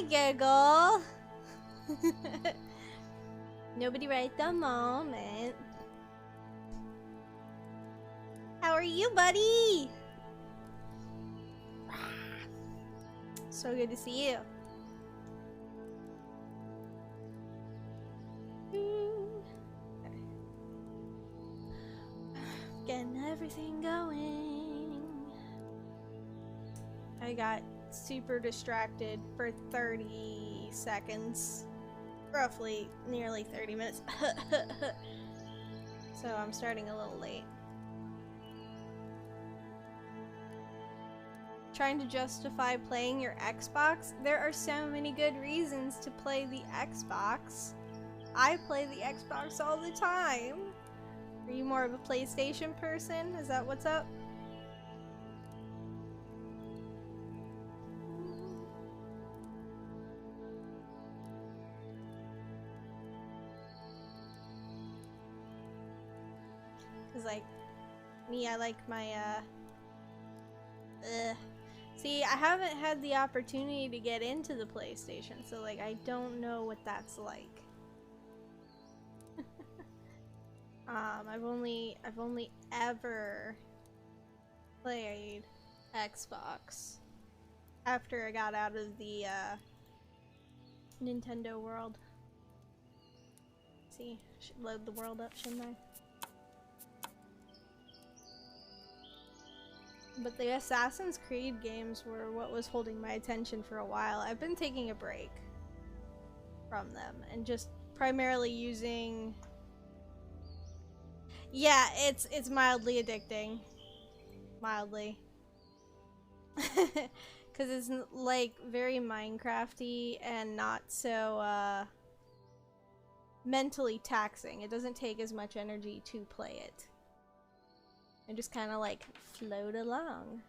Giggle. Nobody right the moment. How are you, buddy? So good to see you. Okay. Getting everything going. I got super distracted for 30 seconds. Roughly, nearly 30 minutes. So I'm starting a little late. Trying to justify playing your Xbox? There are so many good reasons to play the Xbox. I play the Xbox all the time. Are you more of a PlayStation person? Is that what's up? Cause like me, I like my see, I haven't had the opportunity to get into the PlayStation, so like I don't know what that's like. I've only ever played Xbox after I got out of the Nintendo world. See, should load the world up, shouldn't I? But the Assassin's Creed games were what was holding my attention for a while. I've been taking a break from them and just primarily using... Yeah, it's mildly addicting. Mildly. Because it's like very Minecrafty and not so mentally taxing. It doesn't take as much energy to play it. And just kind of like float along.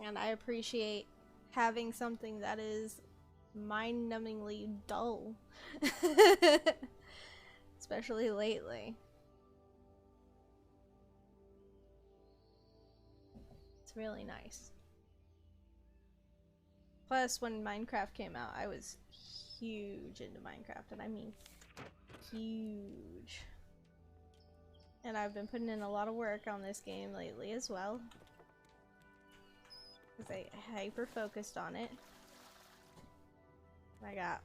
And I appreciate having something that is mind-numbingly dull. Especially lately. It's really nice. Plus, when Minecraft came out, I was huge into Minecraft, and I mean huge. And I've been putting in a lot of work on this game lately as well. Because I hyper focused on it. I got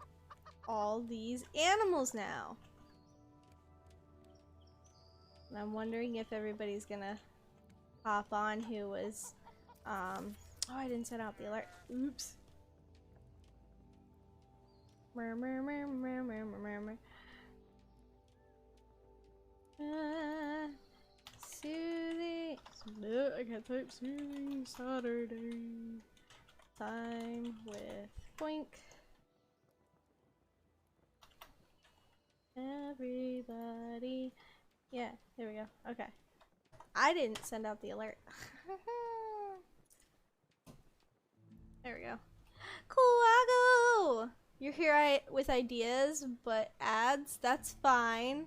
all these animals now. And I'm wondering if everybody's gonna hop on who was, oh, I didn't set out the alert. Oops. Soothing. No, I can't type soothing Saturday. Time with Boink. Everybody. Yeah, there we go. Okay. I didn't send out the alert. There we go. Quaggo! You're here with ideas, but ads? That's fine.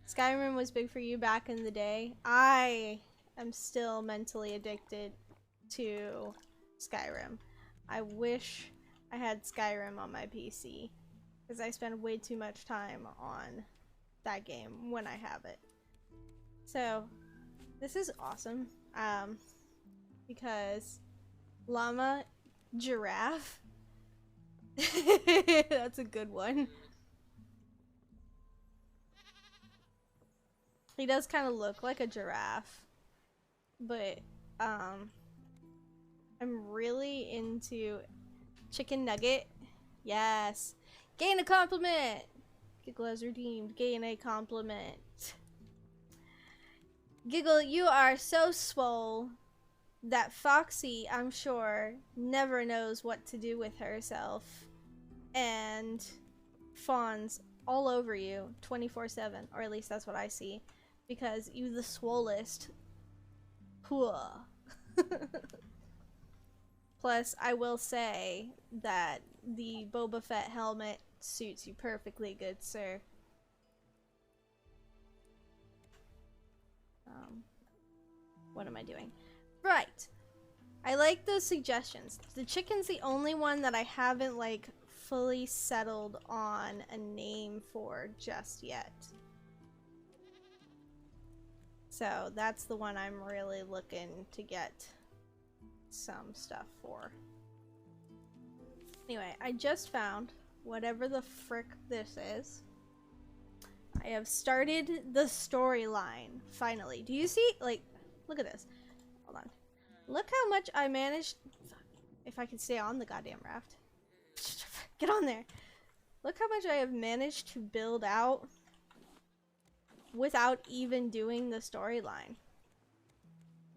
Skyrim was big for you back in the day. I am still mentally addicted to Skyrim. I wish I had Skyrim on my PC, because I spend way too much time on that game when I have it. So, this is awesome, because llama, giraffe, that's a good one. He does kind of look like a giraffe, but I'm really into chicken nugget. Yes, gain a compliment. Giggle has redeemed. Gain a compliment. Giggle, you are so swole that Foxy, I'm sure, never knows what to do with herself and fawns all over you 24/7, or at least that's what I see, because you the swollest. Plus, I will say that the Boba Fett helmet suits you perfectly, good sir. What am I doing? Right. I like those suggestions. The chicken's the only one that I haven't like fully settled on a name for just yet. So that's the one I'm really looking to get some stuff for. Anyway, I just found whatever the frick this is. I have started the storyline, finally. Do you see? Like, look at this. Hold on. Look how much I managed. If I can stay on the goddamn raft. Get on there. Look how much I have managed to build out without even doing the storyline.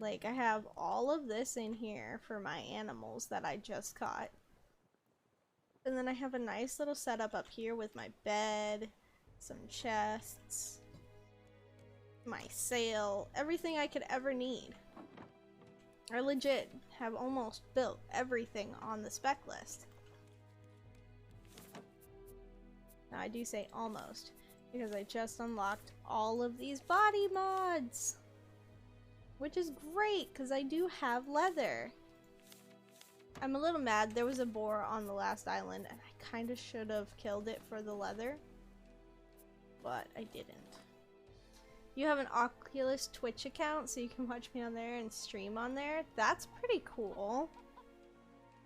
Like, I have all of this in here for my animals that I just caught. And then I have a nice little setup up here with my bed, some chests, my sail, everything I could ever need. I legit have almost built everything on the spec list. Now I do say almost, because I just unlocked all of these body mods. Which is great, because I do have leather. I'm a little mad. There was a boar on the last island, and I kind of should have killed it for the leather. But I didn't. You have an Oculus Twitch account, so you can watch me on there and stream on there. That's pretty cool.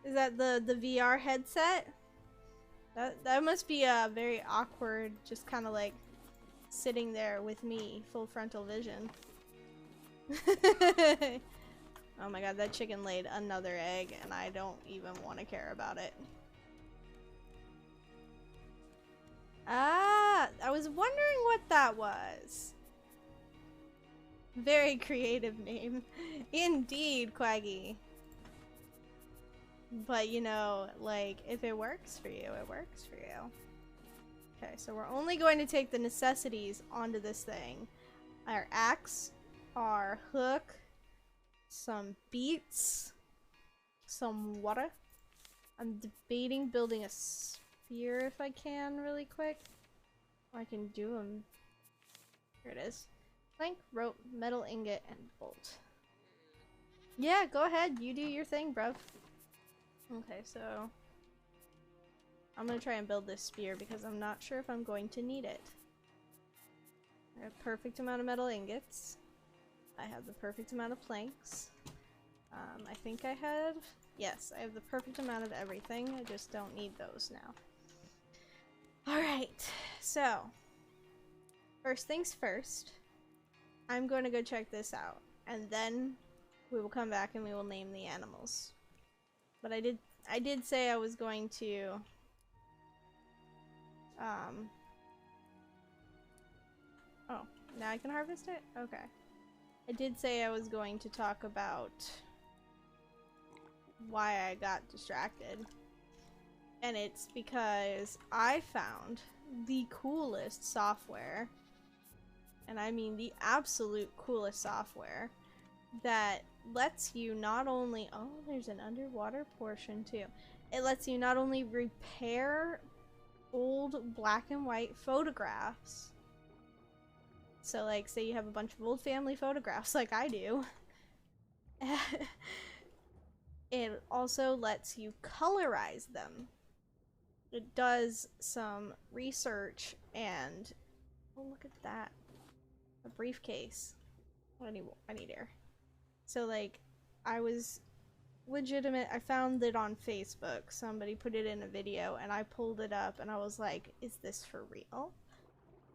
Is that the VR headset? That must be very awkward, just kind of like sitting there with me, full frontal vision. Oh my god, that chicken laid another egg and I don't even want to care about it. Ah, I was wondering what that was. Very creative name. Indeed, Quaggy. But you know, like, if it works for you, it works for you. Okay, so we're only going to take the necessities onto this thing. Our axe, our hook, some beets, some water. I'm debating building a spear if I can really quick. Or I can do them. Here it is. Plank, rope, metal ingot, and bolt. Yeah, go ahead. You do your thing, bruv. Okay, so I'm gonna try and build this spear because I'm not sure if I'm going to need it. I have perfect amount of metal ingots. I have the perfect amount of planks. I think I have... Yes, I have the perfect amount of everything. I just don't need those now. Alright, so first things first. I'm going to go check this out. And then we will come back and we will name the animals. But I did say I was going to oh, now I can harvest it? Okay. I did say I was going to talk about why I got distracted. And it's because I found the coolest software, and I mean the absolute coolest software, that lets you not only... Oh, there's an underwater portion too. It lets you not only repair old black and white photographs. So like, say you have a bunch of old family photographs like I do. It also lets you colorize them. It does some research and... Oh, look at that. A briefcase. I need air. So like, I was legitimate. I found it on Facebook. Somebody put it in a video and I pulled it up and I was like, is this for real?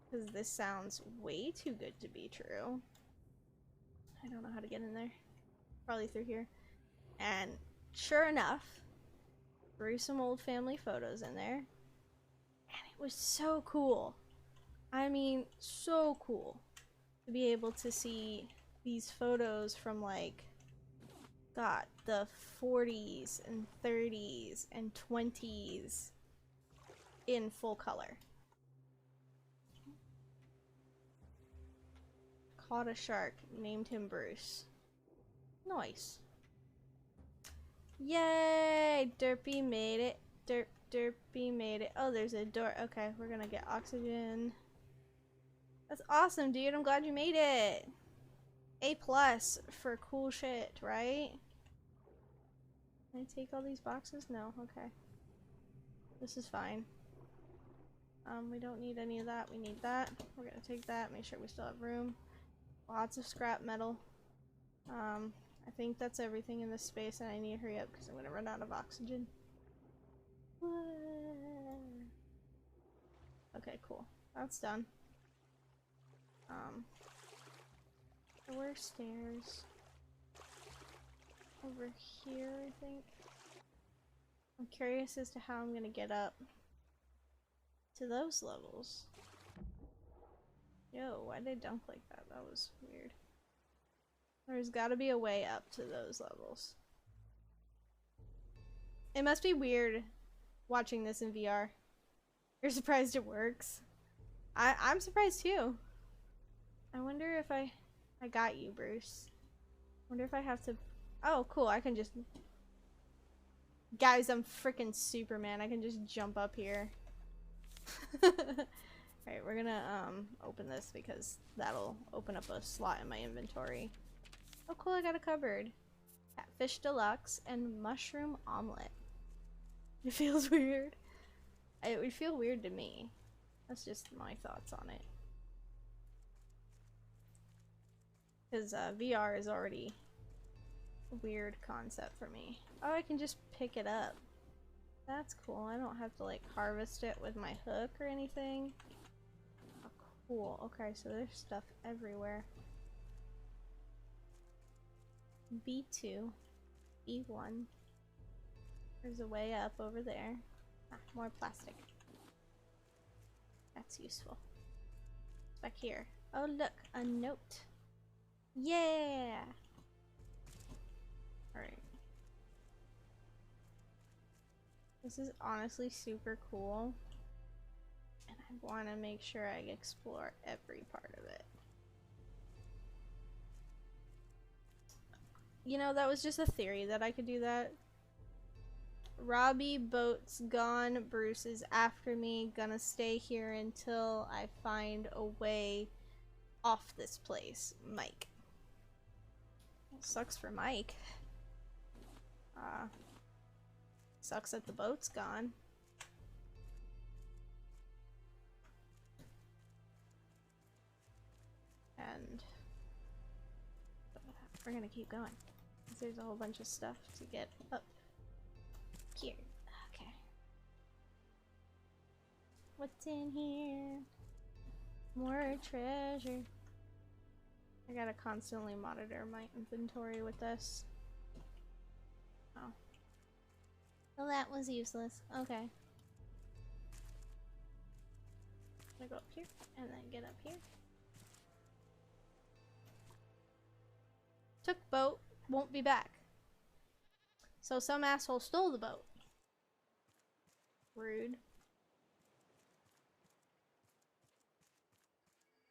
Because this sounds way too good to be true. I don't know how to get in there. Probably through here. And sure enough, threw some old family photos in there. And it was so cool. I mean, so cool to be able to see these photos from like, God, the 40s and 30s and 20s in full color. Caught a shark, named him Bruce. Nice. Yay! Derpy made it. Derpy made it. Oh, there's a door. Okay, we're gonna get oxygen. That's awesome, dude. I'm glad you made it. A+ for cool shit, right? Can I take all these boxes? No, okay. This is fine. We don't need any of that. We need that. We're gonna take that, make sure we still have room. Lots of scrap metal. I think that's everything in this space, and I need to hurry up because I'm gonna run out of oxygen. Okay, cool. That's done. There were stairs over here, I think. I'm curious as to how I'm gonna get up to those levels. Yo, why'd they dunk like that? That was weird. There's gotta be a way up to those levels. It must be weird watching this in VR. You're surprised it works? I'm surprised too. I wonder if I got you, Bruce. Wonder if I have to... Oh, cool, I can just... Guys, I'm freaking Superman. I can just jump up here. Alright, we're gonna open this because that'll open up a slot in my inventory. Oh cool, I got a cupboard. Catfish deluxe and mushroom omelet. It feels weird. It would feel weird to me. That's just my thoughts on it. Because VR is already a weird concept for me. Oh, I can just pick it up. That's cool. I don't have to like harvest it with my hook or anything. Oh, cool. Okay, so there's stuff everywhere. B2. B1. There's a way up over there. Ah, more plastic. That's useful. What's back here? Oh look, a note. Yeah! Alright. This is honestly super cool. And I want to make sure I explore every part of it. You know, that was just a theory that I could do that. Robbie boat's gone. Bruce is after me. Gonna stay here until I find a way off this place. Mike. Well, sucks for Mike. Sucks that the boat's gone. And we're gonna keep going. There's a whole bunch of stuff to get up here. Okay. What's in here? More treasure. I gotta constantly monitor my inventory with this. Oh. Well, that was useless. Okay. I'm gonna go up here and then get up here. Took boat, won't be back. So some asshole stole the boat. Rude.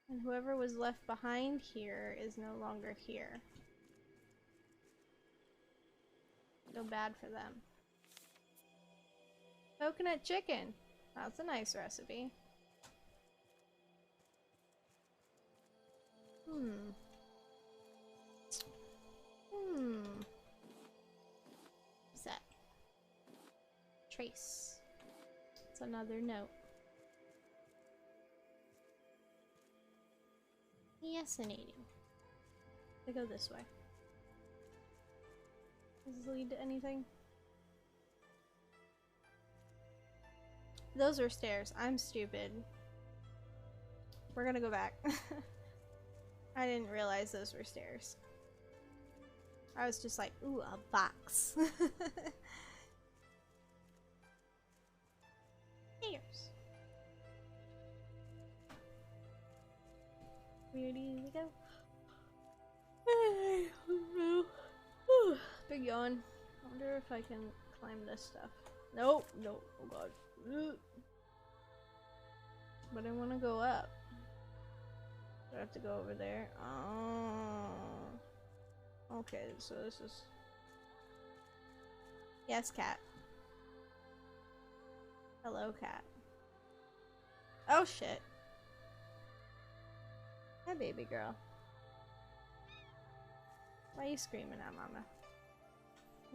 And whoever was left behind here is no longer here. Feel bad for them. Coconut chicken. That's a nice recipe. What's that? Trace. It's another note. Fascinating. I go this way. Does this lead to anything? Those are stairs. I'm stupid. We're gonna go back. I didn't realize those were stairs. I was just like, ooh, a box. Stairs. Where do we go? I don't know. Big yawn. I wonder if I can climb this stuff. Nope, nope, oh god. But I want to go up. Do I have to go over there? Oh. Okay, so this is... Yes, cat. Hello, cat. Oh, shit. Hi, baby girl. Why are you screaming at mama?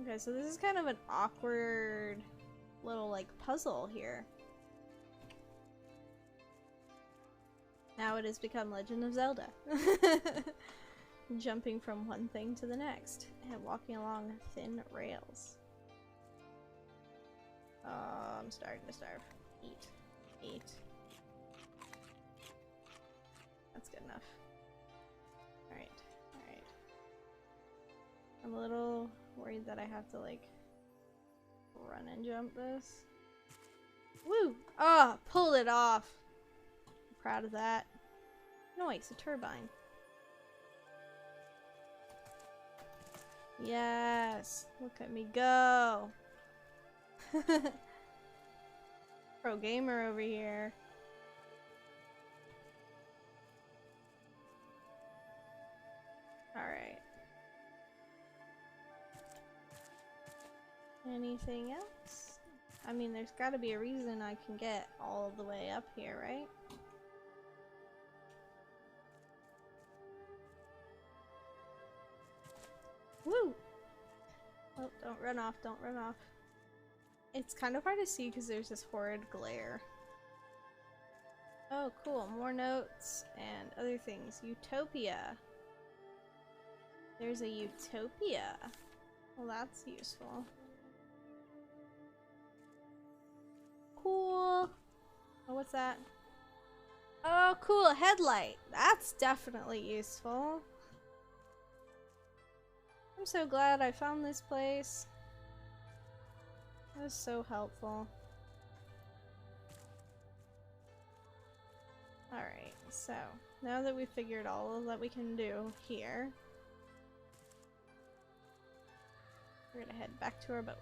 Okay, so this is kind of an awkward little, like, puzzle here. Now it has become Legend of Zelda. Jumping from one thing to the next and walking along thin rails. Oh, I'm starting to starve. Eat. Eat. That's good enough. Alright, alright. I'm a little worried that I have to, like, run and jump this. Woo! Oh, pulled it off! I'm proud of that. Noise, a turbine. Yes! Look at me go! Pro gamer over here. Alright. Anything else? I mean, there's gotta be a reason I can get all the way up here, right? Woo! Oh, don't run off, don't run off. It's kind of hard to see because there's this horrid glare. Oh, cool. More notes and other things. Utopia. There's a utopia. Well, that's useful. Cool. Oh, what's that? Oh, cool. A headlight. That's definitely useful. I'm so glad I found this place. That was so helpful. Alright, so now that we've figured all that we can do here, we're gonna head back to our boat.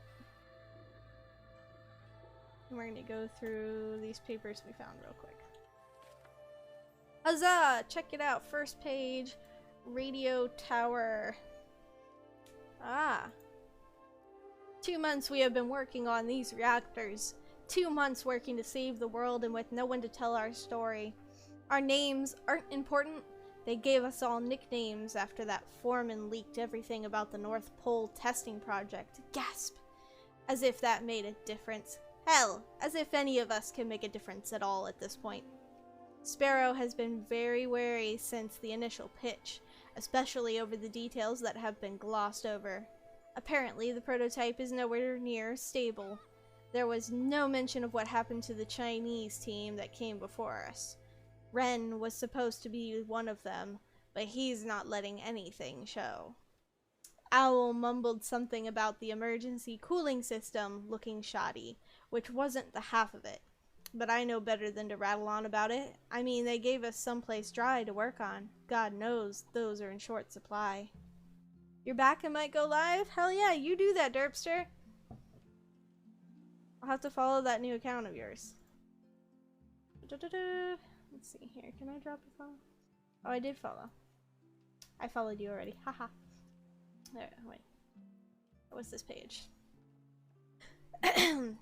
And we're gonna go through these papers we found real quick. Huzzah! Check it out. First page. Radio tower. Ah. 2 months we have been working on these reactors. 2 months working to save the world and with no one to tell our story. Our names aren't important. They gave us all nicknames after that foreman leaked everything about the North Pole testing project. Gasp! As if that made a difference. Hell, as if any of us can make a difference at all at this point. Sparrow has been very wary since the initial pitch, especially over the details that have been glossed over. Apparently, the prototype is nowhere near stable. There was no mention of what happened to the Chinese team that came before us. Ren was supposed to be one of them, but he's not letting anything show. Owl mumbled something about the emergency cooling system looking shoddy, which wasn't the half of it. But I know better than to rattle on about it. I mean, they gave us someplace dry to work on. God knows those are in short supply. You're back and might go live? Hell yeah, you do that, Derpster. I'll have to follow that new account of yours. Let's see here. Can I drop a follow? Oh, I did follow. I followed you already. Haha. There, wait. What's this page?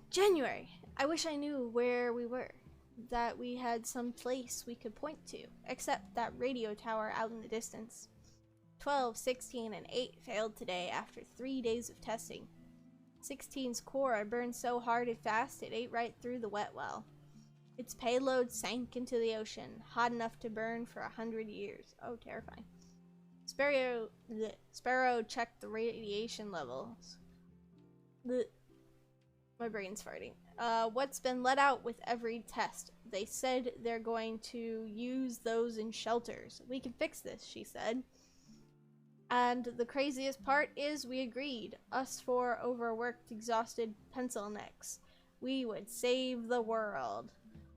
January. I wish I knew where we were. That we had some place we could point to. Except that radio tower out in the distance. 12, 16, and 8 failed today after 3 days of testing. 16's core burned so hard and fast it ate right through the wet well. Its payload sank into the ocean, hot enough to burn for 100 years. Oh, terrifying. Sparrow checked the radiation levels. My brain's farting. What's been let out with every test? They said they're going to use those in shelters. We can fix this, she said. And the craziest part is we agreed. Us four overworked, exhausted pencil necks. We would save the world.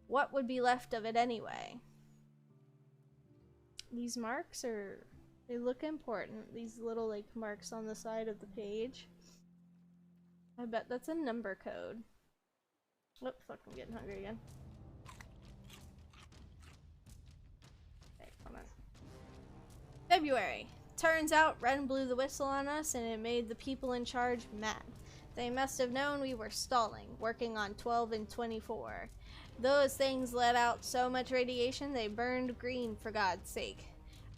What would be left of it anyway? These marks are... they look important. These little, like, marks on the side of the page. I bet that's a number code. Oh, fuck, I'm getting hungry again. Okay, hold on. February. Turns out Ren blew the whistle on us and it made the people in charge mad. They must have known we were stalling, working on 12 and 24. Those things let out so much radiation they burned green, for God's sake.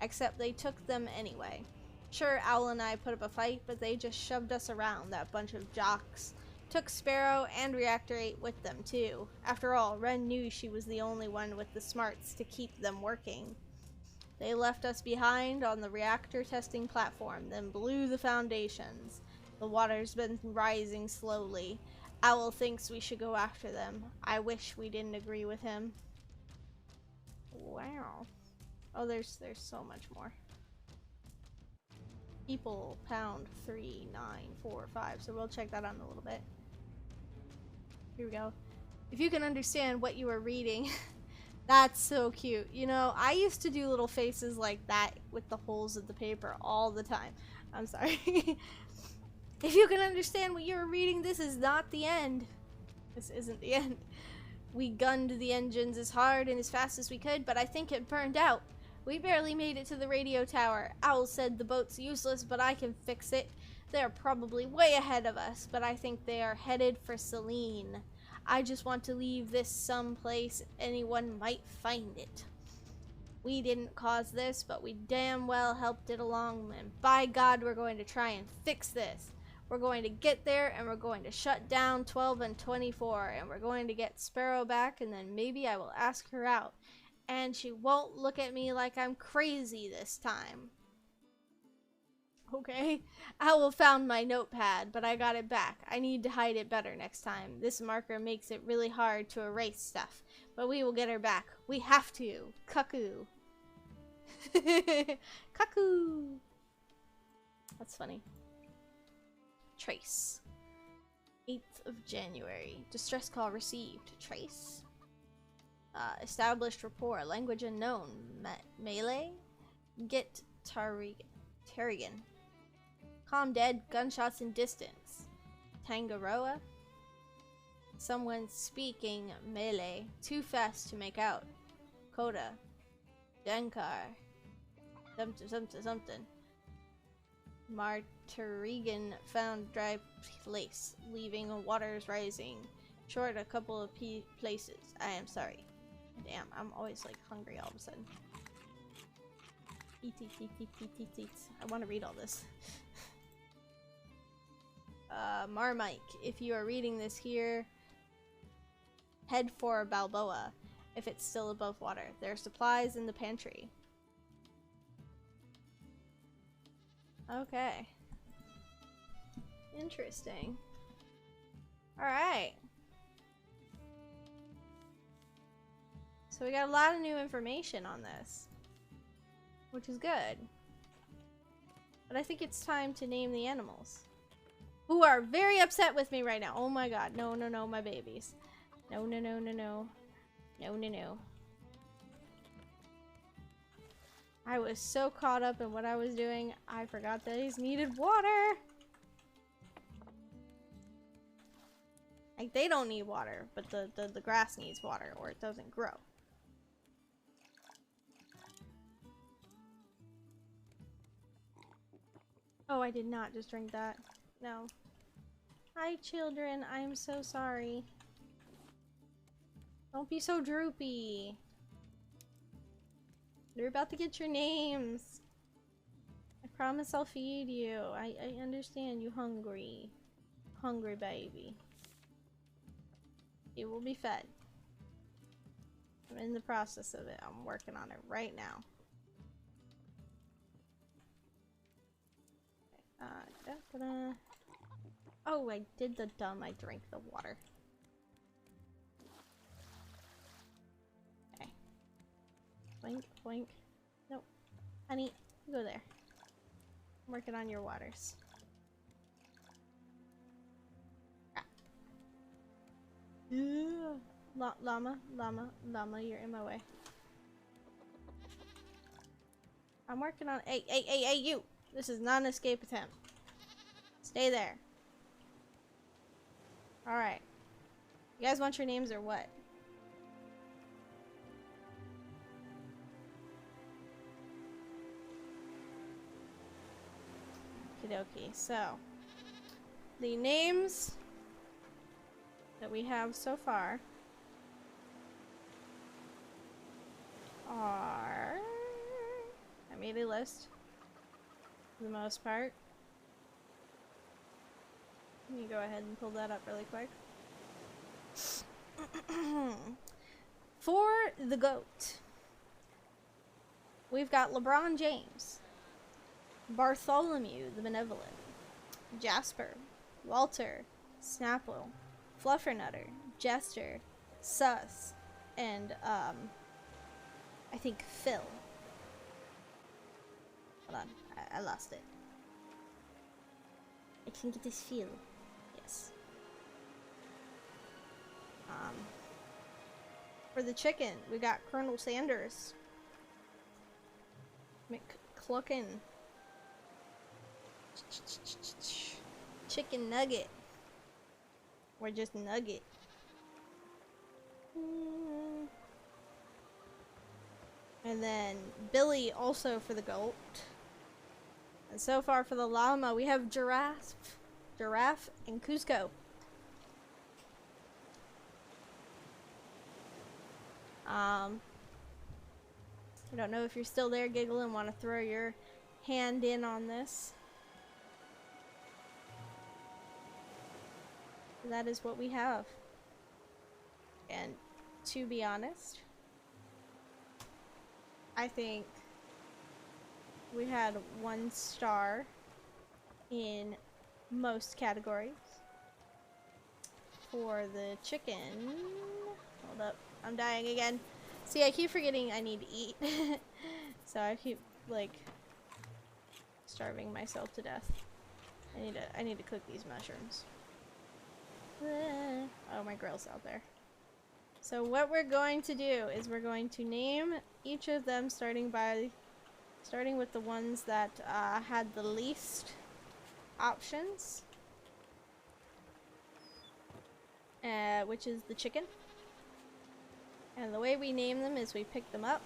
Except they took them anyway. Sure, Owl and I put up a fight, but they just shoved us around, that bunch of jocks. Took Sparrow and Reactor 8 with them, too. After all, Ren knew she was the only one with the smarts to keep them working. They left us behind on the reactor testing platform, then blew the foundations. The water's been rising slowly. Owl thinks we should go after them. I wish we didn't agree with him. Wow. Oh, there's so much more. People, pound 3945. So we'll check that out in a little bit. Here we go. If you can understand what you are reading, that's so cute. You know, I used to do little faces like that with the holes of the paper all the time. I'm sorry. If you can understand what you're reading, this is not the end. This isn't the end. We gunned the engines as hard and as fast as we could, but I think it burned out. We barely made it to the radio tower. Owl said the boat's useless, but I can fix it. They're probably way ahead of us, but I think they are headed for Selene. I just want to leave this someplace anyone might find it. We didn't cause this, but we damn well helped it along, and by God, we're going to try and fix this. We're going to get there, and we're going to shut down 12 and 24, and we're going to get Sparrow back, and then maybe I will ask her out. And she won't look at me like I'm crazy this time. Okay, Owl found my notepad, but I got it back. I need to hide it better next time. This marker makes it really hard to erase stuff, but we will get her back. We have to. Cuckoo. Cuckoo. That's funny. Trace. 8th of January. Distress call received. Trace. Established rapport. Language unknown. Melee. Get Tarrigan. Calm dead. Gunshots in distance. Tangaroa. Someone speaking melee. Too fast to make out. Coda. Dankar. Something. Martirigan found dry place. Leaving waters rising. Short a couple of places. I am sorry. Damn, I'm always like hungry all of a sudden. Eat. I want to read all this. Marmike, if you are reading this here, head for Balboa, if it's still above water. There are supplies in the pantry. Okay. Interesting. Alright. So we got a lot of new information on this, which is good. But I think it's time to name the animals. Who are very upset with me right now. Oh my god. No, my babies. No. No. I was so caught up in what I was doing, I forgot that these needed water. Like, they don't need water, but the grass needs water or it doesn't grow. Oh, I did not just drink that. No. Hi, children. I'm so sorry. Don't be so droopy. You're about to get your names. I promise I'll feed you. I understand you hungry. Hungry baby. You will be fed. I'm in the process of it. I'm working on it right now. Oh, I did the dumb. I drank the water. Okay. Boink, boink. Nope. Honey, you go there. I'm working on your waters. Ah. Yeah. Llama, you're in my way. I'm working on— Hey, you! This is not an escape attempt. Stay there. Alright. You guys want your names or what? Okie, so the names that we have so far are— I made a list. for the most part. Let me go ahead and pull that up really quick. For the GOAT, we've got LeBron James, Bartholomew the Benevolent, Jasper, Walter, Snapple, Fluffernutter, Jester, Sus, and I think Phil. Hold on, I lost it. I think it is Phil. Yes. For the chicken, we got Colonel Sanders, McClucken, Chicken Nugget, or just Nugget. And then Billy also for the goat. And so far for the llama, we have Giraffe, and Cusco. I don't know if you're still there, Giggle, and want to throw your hand in on this. That is what we have. And to be honest, I think we had 1 star in most categories. For the chicken, hold up, I'm dying again. See, I keep forgetting I need to eat. So I keep, like, starving myself to death. I need to cook these mushrooms. Oh, my grill's out there. So what we're going to do is we're going to name each of them starting with the ones that had the least options, which is the chicken. And the way we name them is we pick them up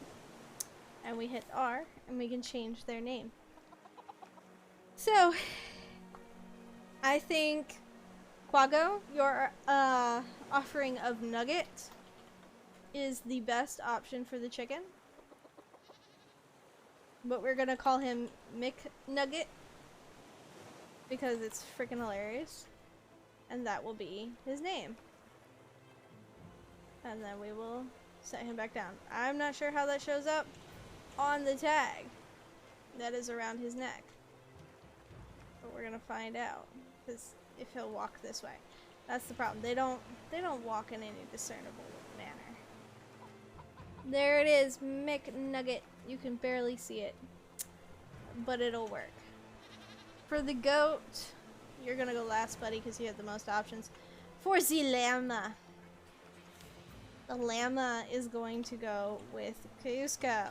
and we hit R and we can change their name. So I think, Quago, your offering of Nugget is the best option for the chicken. But we're gonna call him McNugget because it's freaking hilarious. And that will be his name. And then we will set him back down. I'm not sure how that shows up on the tag that is around his neck. But we're gonna find out. Because if he'll walk this way. That's the problem. They don't walk in any discernible manner. There it is, McNugget. You can barely see it. But it'll work. For the goat, you're gonna go last, buddy, because you have the most options. For the llama, the llama is going to go with Cusco.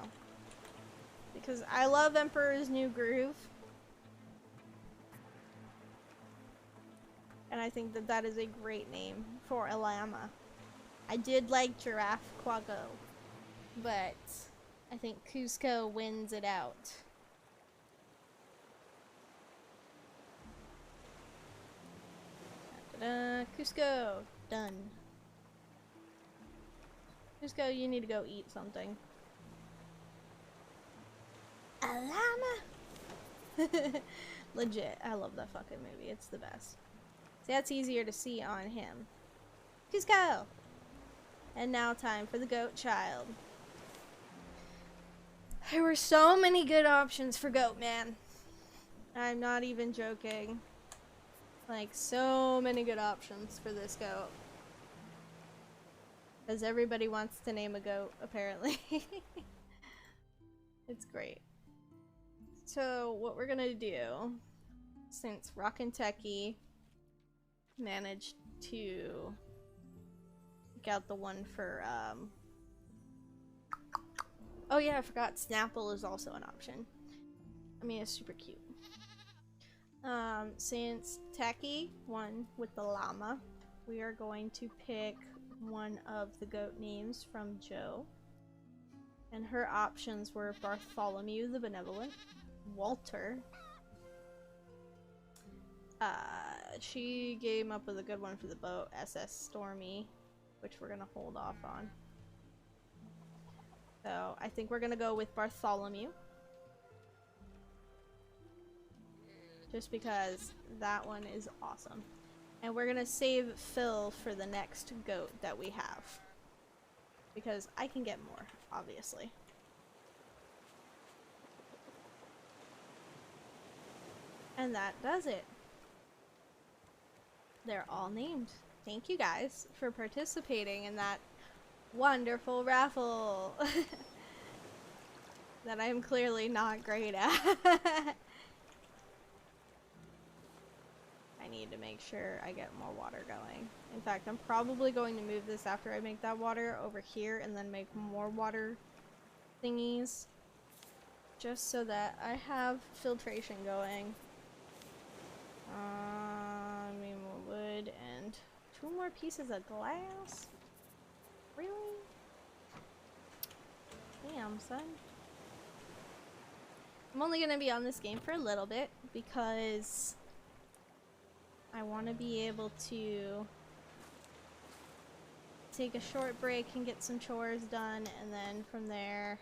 Because I love Emperor's New Groove. And I think that that is a great name for a llama. I did like Giraffe Quago, but I think Cusco wins it out. Cusco, done. Cusco, you need to go eat something. A llama? Legit, I love that fucking movie. It's the best. See, that's easier to see on him. Cusco! And now time for the goat child. There were so many good options for goat, man. I'm not even joking. Like, so many good options for this goat. Because everybody wants to name a goat, apparently. It's great. So, what we're gonna do, since Rockin' Techie managed to pick out the one for, oh yeah, I forgot Snapple is also an option. I mean, it's super cute. Since Techie won with the llama, we are going to pick one of the goat names from Joe. And her options were Bartholomew the Benevolent, Walter. She came up with a good one for the boat, SS Stormy, which we're gonna hold off on. So I think we're gonna go with Bartholomew. just because that one is awesome. And we're gonna save Phil for the next goat that we have. Because I can get more, obviously. And that does it. They're all named. Thank you guys for participating in that wonderful raffle that I'm clearly not great at. I need to make sure I get more water going. In fact, I'm probably going to move this after I make that water over here and then make more water thingies. Just so that I have filtration going. I mean, more wood and 2 more pieces of glass? Really? Damn, son. I'm only gonna be on this game for a little bit because I want to be able to take a short break and get some chores done, and then from there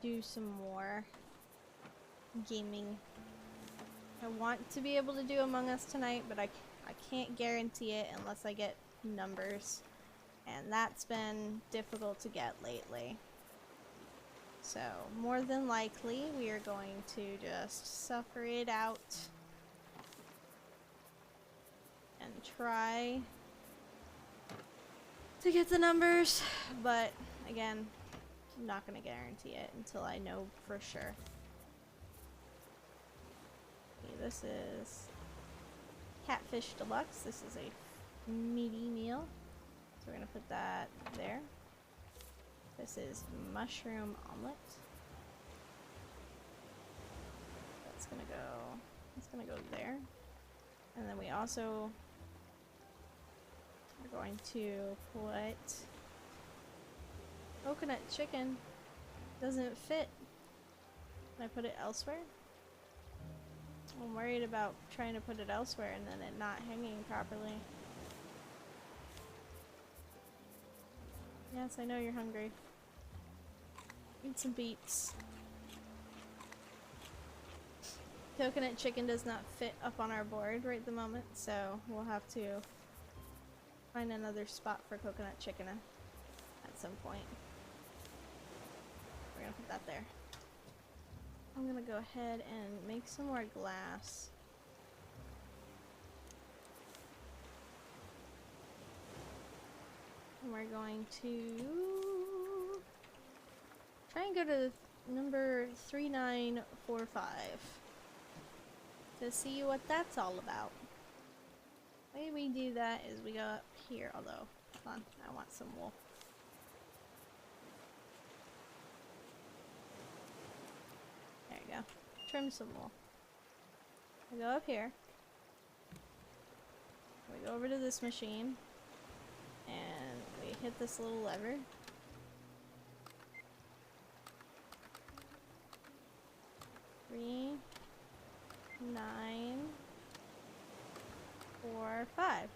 do some more gaming. I want to be able to do Among Us tonight, but I can't guarantee it unless I get numbers, and that's been difficult to get lately. So more than likely we are going to just suffer it out and try to get the numbers, but again, I'm not going to guarantee it until I know for sure. Okay, this is Catfish Deluxe. This is a meaty meal, so we're going to put that there. This is mushroom omelet. That's going to go there. And then we also are going to put coconut chicken. Doesn't fit. Can I put it elsewhere? I'm worried about trying to put it elsewhere and then it not hanging properly. Yes, I know you're hungry. Eat some beets. Coconut chicken does not fit up on our board right at the moment, so we'll have to find another spot for coconut chicken at some point. We're gonna put that there. I'm gonna go ahead and make some more glass. And we're going to try and go to number 3945 to see what that's all about. The way we do that is we go up here, although, hold on, I want some wool. There you go. Trim some wool. We go up here. We go over to this machine. And we hit this little lever. Three, 9, 4, 5.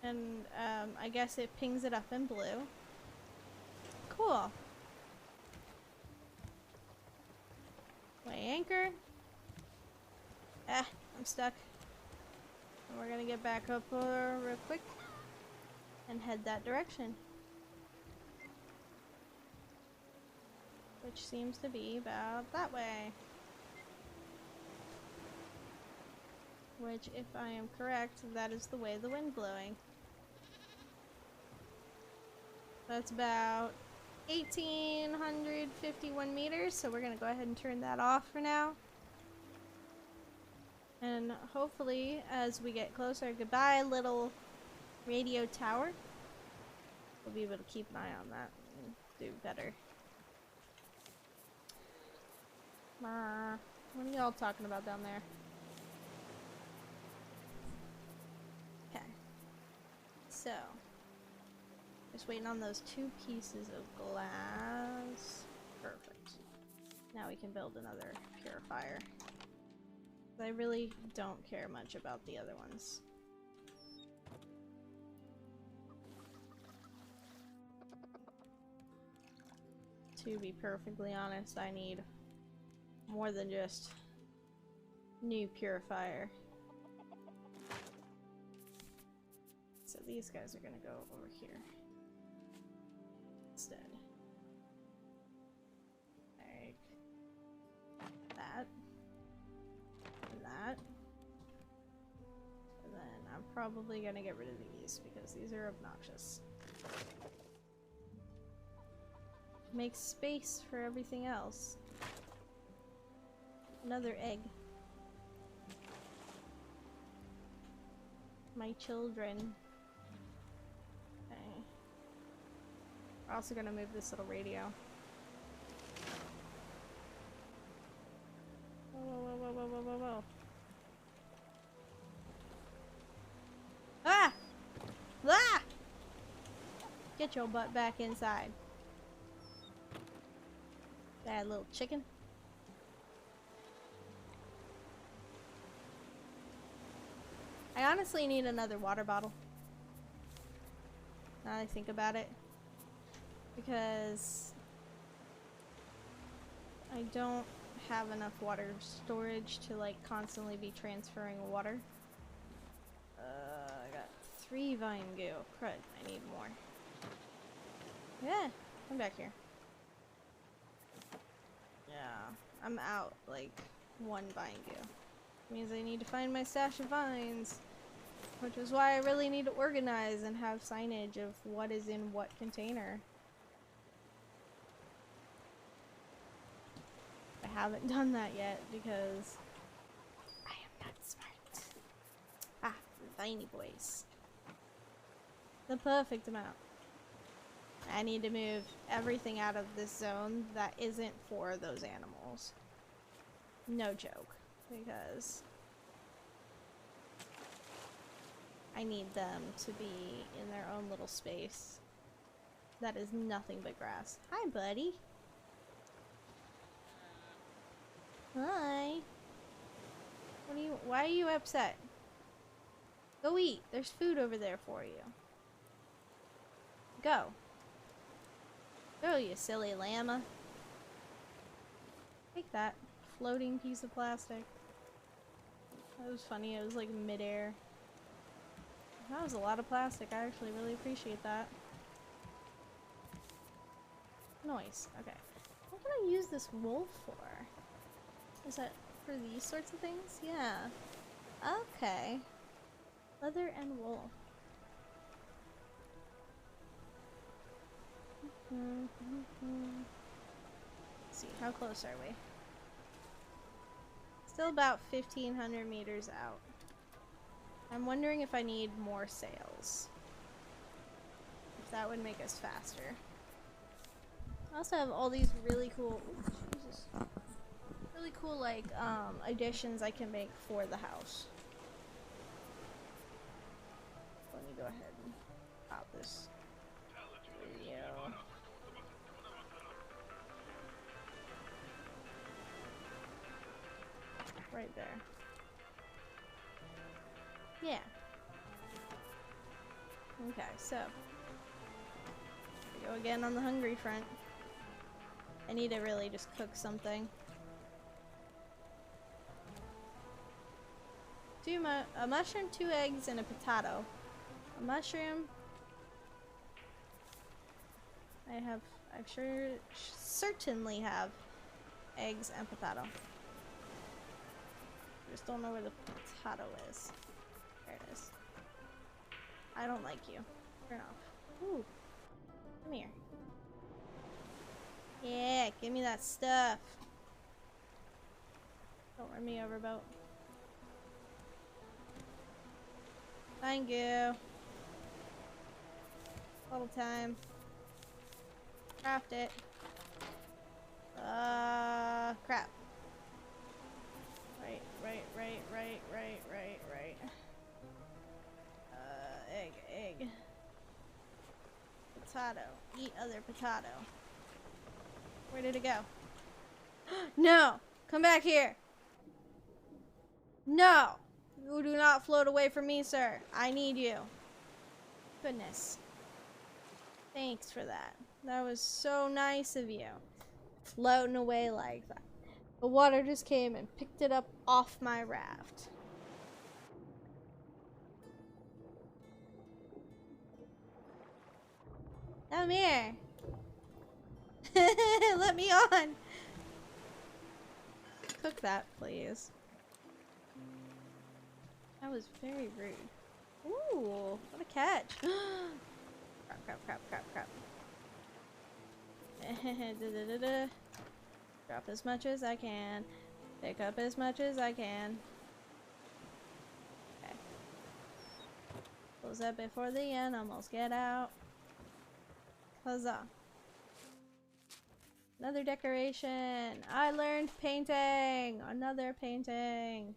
And I guess it pings it up in blue. Cool. Weigh anchor. Ah, I'm stuck. And we're gonna get back up real quick and head that direction. Which seems to be about that way. Which, if I am correct, that is the way the wind blowing. That's about 1,851 meters, so we're gonna go ahead and turn that off for now. And hopefully, as we get closer, goodbye little radio tower, we'll be able to keep an eye on that and do better. What are y'all talking about down there? Okay. So, just waiting on those 2 pieces of glass. Perfect. Now we can build another purifier. I really don't care much about the other ones. To be perfectly honest, I need more than just new purifier. So these guys are gonna go over here instead. Like that. And that. And then I'm probably gonna get rid of these because these are obnoxious. Make space for everything else. Another egg. My children. Okay. We're also gonna move this little radio. Whoa, whoa, whoa, whoa, whoa, whoa, whoa. Ah! Ah! Get your butt back inside. Bad little chicken. I honestly need another water bottle. Now that I think about it. Because I don't have enough water storage to like constantly be transferring water. I got 3 vine goo. Crud, I need more. Yeah, come back here. Yeah, I'm out like 1 vine goo. Means I need to find my stash of vines, which is why I really need to organize and have signage of what is in what container. I haven't done that yet because I am not smart. Ah, viney boys. The perfect amount. I need to move everything out of this zone that isn't for those animals. No joke. Because I need them to be in their own little space that is nothing but grass. Hi, buddy. Hi. Why are you upset? Go eat. There's food over there for you. Go. Go, you silly llama. Take that floating piece of plastic. That was funny. It was like midair. That was a lot of plastic. I actually really appreciate that. Noise. Okay. What can I use this wool for? Is that for these sorts of things? Yeah. Okay. Leather and wool. Let's see, how close are we? Still about 1,500 meters out. I'm wondering if I need more sails. If that would make us faster. I also have all these really cool, Jesus, really cool like additions I can make for the house. Let me go ahead and pop this video. Right there. Yeah. Okay, so we go again on the hungry front. I need to really just cook something. A mushroom, 2 eggs, and a potato. A mushroom. I certainly have eggs and potato. I just don't know where the potato is. There it is. I don't like you. Turn off. Ooh. Come here. Yeah, give me that stuff. Don't run me over, boat. Thank you. Total time. Craft it. Crap. Right. Egg. Potato. Eat other potato. Where did it go? No! Come back here! No! You do not float away from me, sir. I need you. Goodness. Thanks for that. That was so nice of you. Floating away like that. The water just came and picked it up off my raft. Come here. Let me on. Cook that, please. That was very rude. Ooh, what a catch. Crap. Drop as much as I can. Pick up as much as I can. Okay. Close up before the animals get out. Huzzah. Another decoration. I learned painting. Another painting.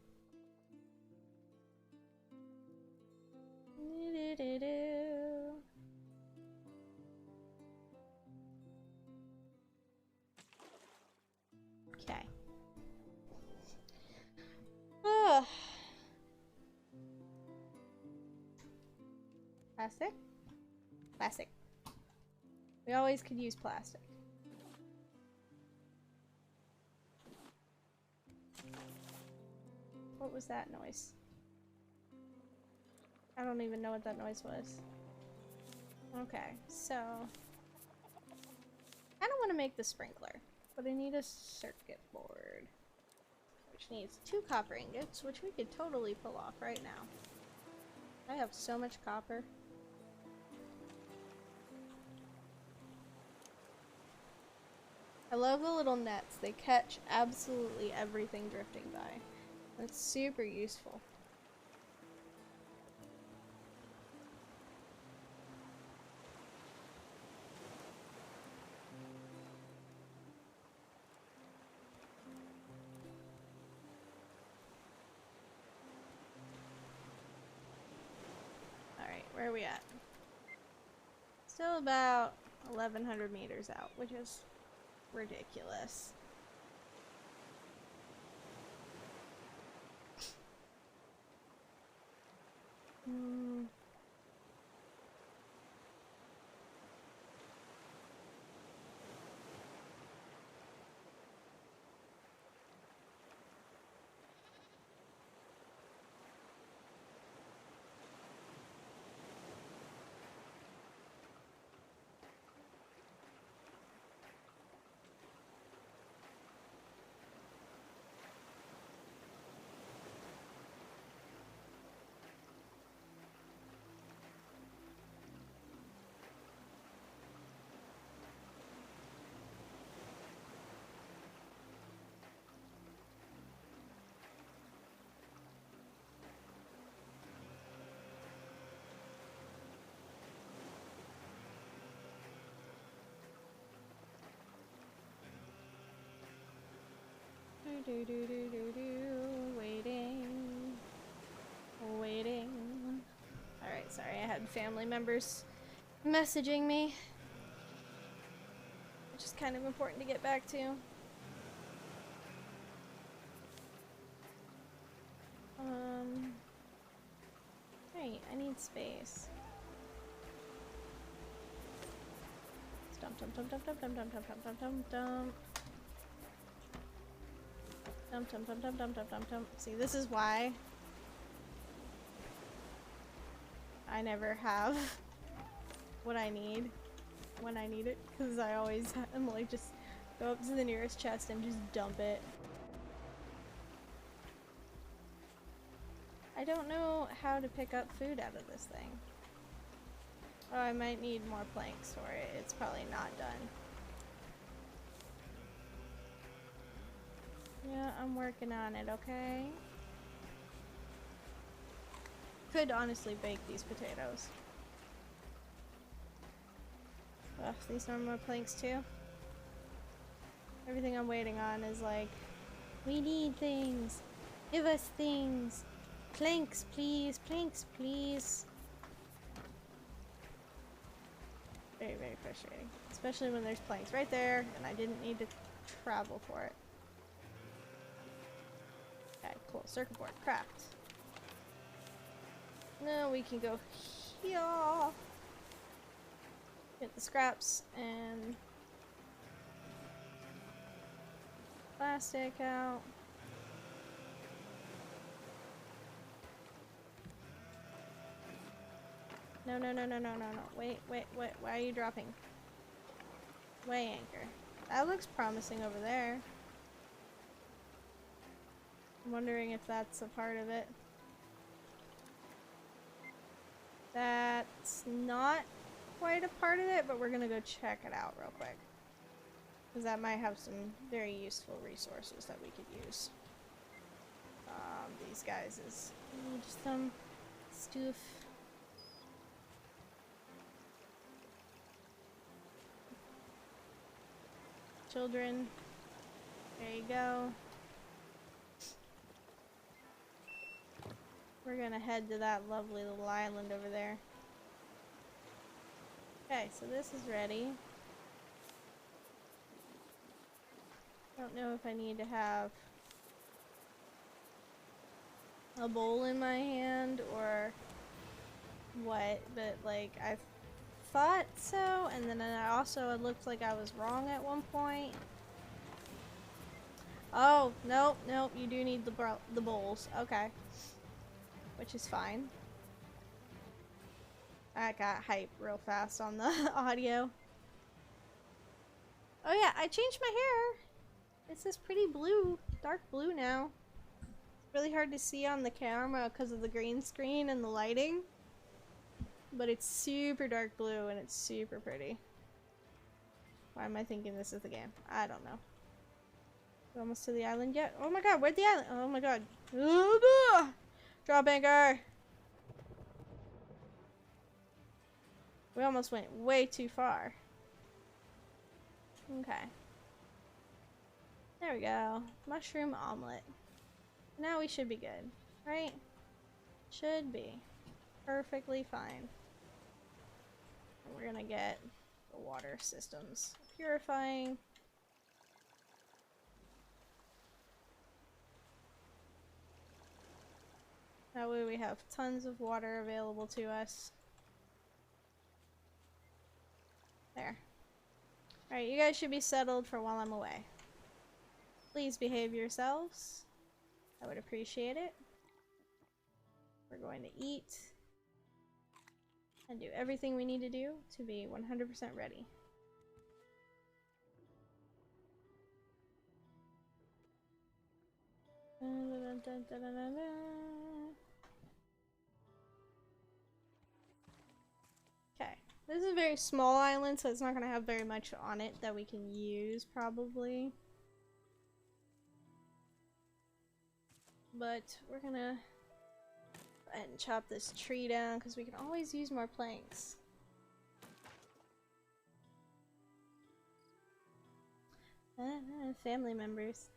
Okay. Plastic? Plastic. We always could use plastic. What was that noise? I don't even know what that noise was. Okay, so I don't want to make the sprinkler, but I need a circuit board, which needs 2 copper ingots, which we could totally pull off right now. I have so much copper. I love the little nets. They catch absolutely everything drifting by. That's super useful. Alright, where are we at? Still about 1,100 meters out, which is ridiculous. Waiting. Alright, sorry, I had family members messaging me, which is kind of important to get back to. Hey, I need space. Dump. See, this is why I never have what I need when I need it, because I always am like, just go up to the nearest chest and just dump it. I don't know how to pick up food out of this thing. Oh, I might need more planks for it. It's probably not done. Yeah, I'm working on it, okay? Could honestly bake these potatoes. Ugh, these are more planks too. Everything I'm waiting on is like, we need things. Give us things. Planks, please. Planks, please. Very, very frustrating. Especially when there's planks right there and I didn't need to travel for it. Okay, cool. Circuit board. Craft. No, we can go here. Get the scraps and plastic out. No, no, no, no, no, no, no. Wait, wait, wait. Why are you dropping? Way anchor. That looks promising over there. I'm wondering if that's a part of it. That's not quite a part of it, but we're gonna go check it out real quick. Because that might have some very useful resources that we could use. These guys is need some stuff. Children. There you go. We're gonna head to that lovely little island over there. Okay, so this is ready. I don't know if I need to have a bowl in my hand or what, but like I thought so, and then I also it looked like I was wrong at one point. Oh, nope, nope, you do need the bowls. Okay. Which is fine. I got hype real fast on the audio. Oh yeah, I changed my hair. It's this pretty blue, dark blue now. It's really hard to see on the camera because of the green screen and the lighting. But it's super dark blue and it's super pretty. Why am I thinking this is the game? I don't know. We're almost to the island yet? Oh my god, where'd the island? Oh my god. Drop anchor! We almost went way too far. Okay. There we go. Mushroom omelet. Now we should be good, right? Should be. Perfectly fine. And we're gonna get the water systems purifying. That way we have tons of water available to us. There. Alright, you guys should be settled for while I'm away. Please behave yourselves. I would appreciate it. We're going to eat and do everything we need to do to be 100% ready. Okay, this is a very small island, so it's not going to have very much on it that we can use, probably. But we're gonna go ahead and chop this tree down, because we can always use more planks. Family members.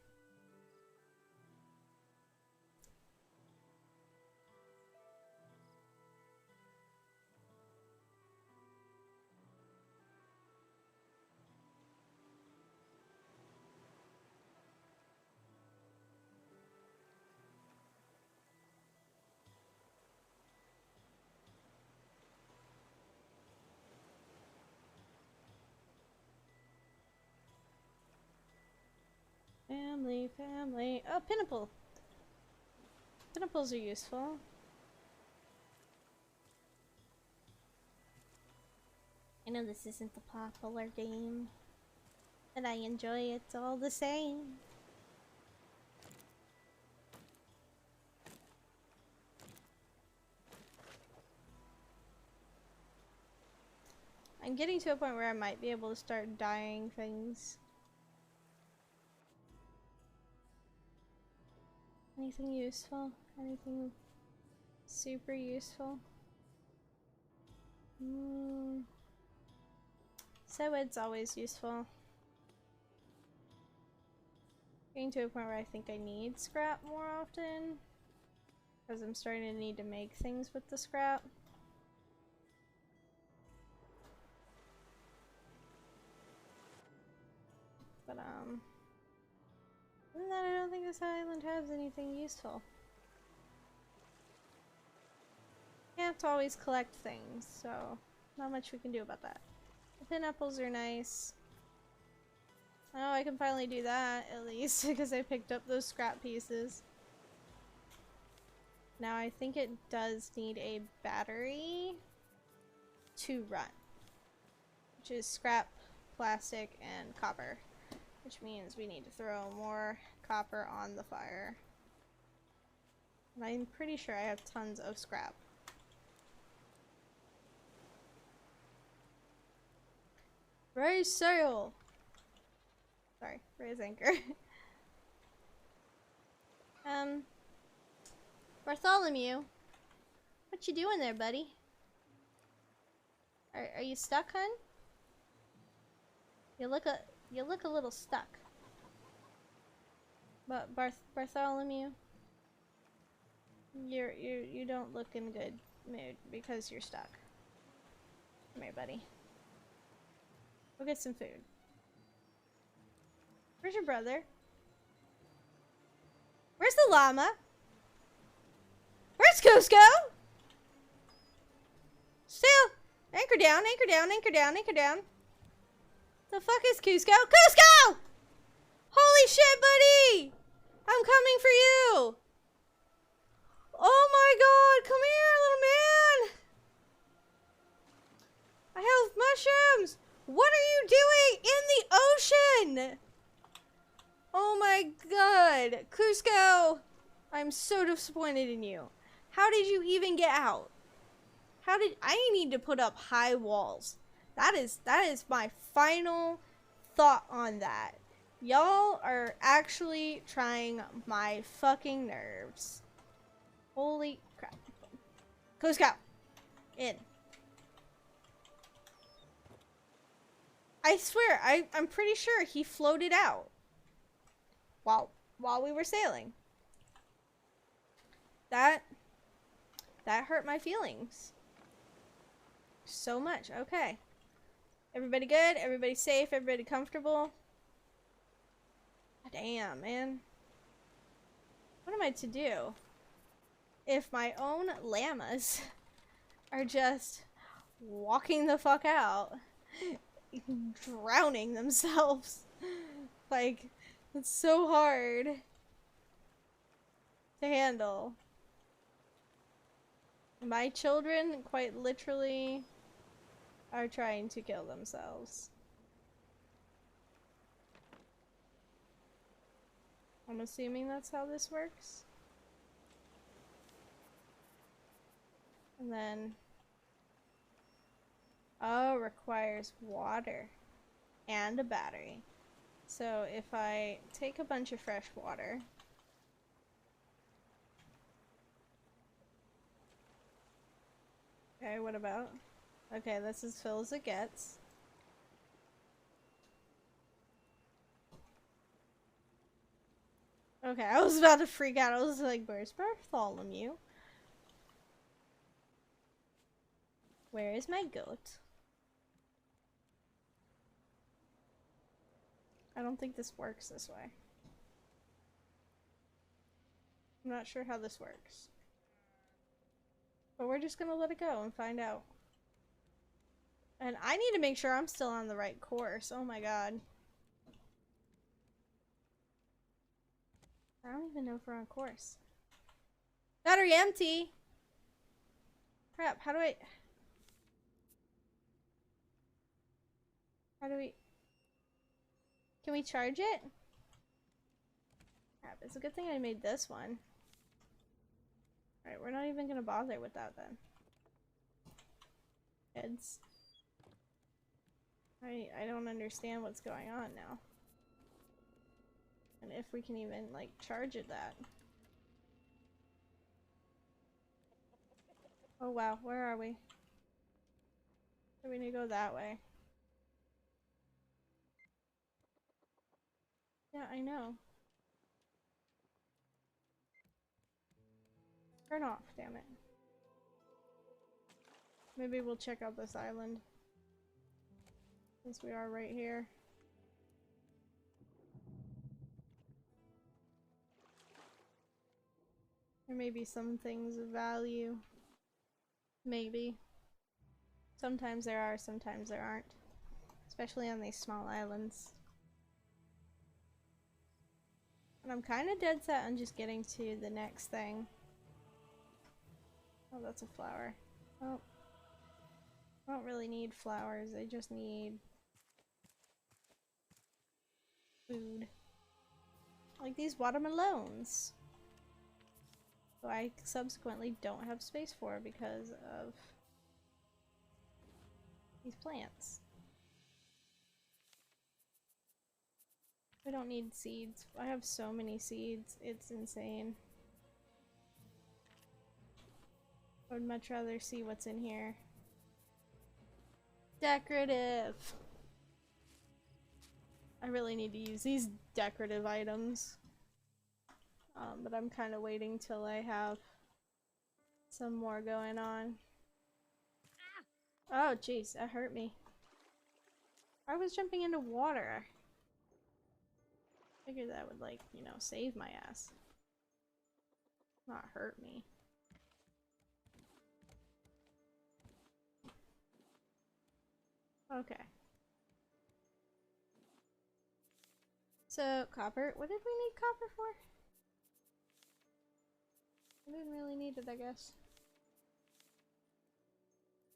Family, family. Oh, pinnacle. Pinnacles are useful. I know this isn't the popular game, but I enjoy it all the same. I'm getting to a point where I might be able to start dyeing things. Anything useful? Anything super useful? So it's always useful. Getting to a point where I think I need scrap more often, because I'm starting to need to make things with the scrap. But other than that, I don't think this island has anything useful. You have to always collect things, so not much we can do about that. The pineapples are nice. Oh, I can finally do that, at least, because I picked up those scrap pieces. Now I think it does need a battery to run, which is scrap, plastic, and copper, which means we need to throw more copper on the fire. And I'm pretty sure I have tons of scrap. Raise sail! Sorry, raise anchor. Bartholomew, what you doing there, buddy? Are you stuck, hun? You look a little stuck. But Bartholomew, you don't look in good mood because you're stuck. Come here, buddy. Go get some food. Where's your brother? Where's the llama? Where's Cusco? Still! Anchor down, anchor down, anchor down, anchor down. The fuck is Cusco? Cusco! Holy shit, buddy! I'm coming for you! Oh my god, come here, little man! I have mushrooms! What are you doing in the ocean? Oh my god. Cusco! I'm so disappointed in you. How did you even get out? I need to put up high walls. That is my final thought on that. Y'all are actually trying my fucking nerves. Holy crap. Cusco! In. I swear, I'm pretty sure he floated out while we were sailing. That hurt my feelings so much. Okay. Everybody good? Everybody safe? Everybody comfortable? Damn, man. What am I to do if my own llamas are just walking the fuck out? Drowning themselves. Like, it's so hard to handle. My children, quite literally, are trying to kill themselves. I'm assuming that's how this works. And then... oh, requires water and a battery. So if I take a bunch of fresh water, okay, what about? Okay, that's as full as it gets. Okay, I was about to freak out. I was like, where's Bartholomew? Where is my goat? I don't think this works this way. I'm not sure how this works. But we're just gonna let it go and find out. And I need to make sure I'm still on the right course. Oh my god. I don't even know if we're on course. Battery empty! Crap, how do we... can we charge it? Crap, it's a good thing I made this one. Alright, we're not even gonna bother with that then. Heads. I don't understand what's going on now. And if we can even, like, charge it that. Oh wow, where are we? So we need to go that way. Yeah, I know. Turn off, damn it. Maybe we'll check out this island. Since we are right here. There may be some things of value. Maybe. Sometimes there are, sometimes there aren't. Especially on these small islands. And I'm kind of dead set on just getting to the next thing. Oh, that's a flower. Oh. I don't really need flowers, I just need food. Like these watermelons. So I subsequently don't have space for because of these plants. I don't need seeds. I have so many seeds, it's insane. I would much rather see what's in here. Decorative! I really need to use these decorative items. But I'm kind of waiting till I have some more going on. Oh jeez, that hurt me. I was jumping into water. Figured that would, like, you know, save my ass. Not hurt me. Okay. So, copper. What did we need copper for? I didn't really need it, I guess.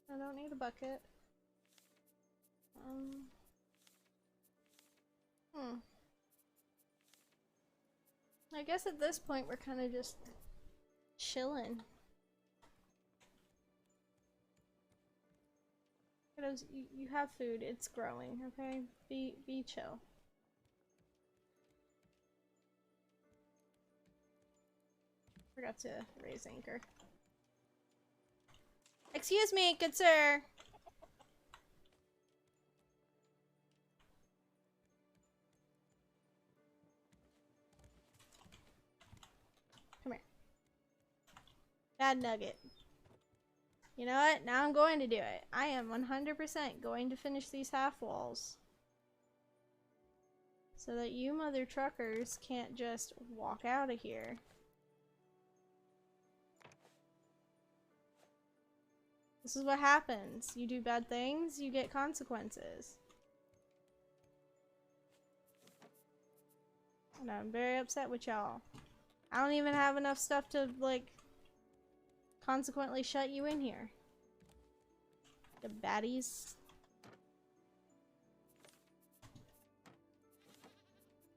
I don't need a bucket. I guess at this point we're kind of just chilling. Kiddos, you have food. It's growing, okay? Be chill. Forgot to raise anchor. Excuse me, good sir! Come here. Bad nugget. You know what? Now I'm going to do it. I am 100% going to finish these half walls. So that you mother truckers can't just walk out of here. This is what happens. You do bad things, you get consequences. And I'm very upset with y'all. I don't even have enough stuff to, like, consequently shut you in here. The baddies.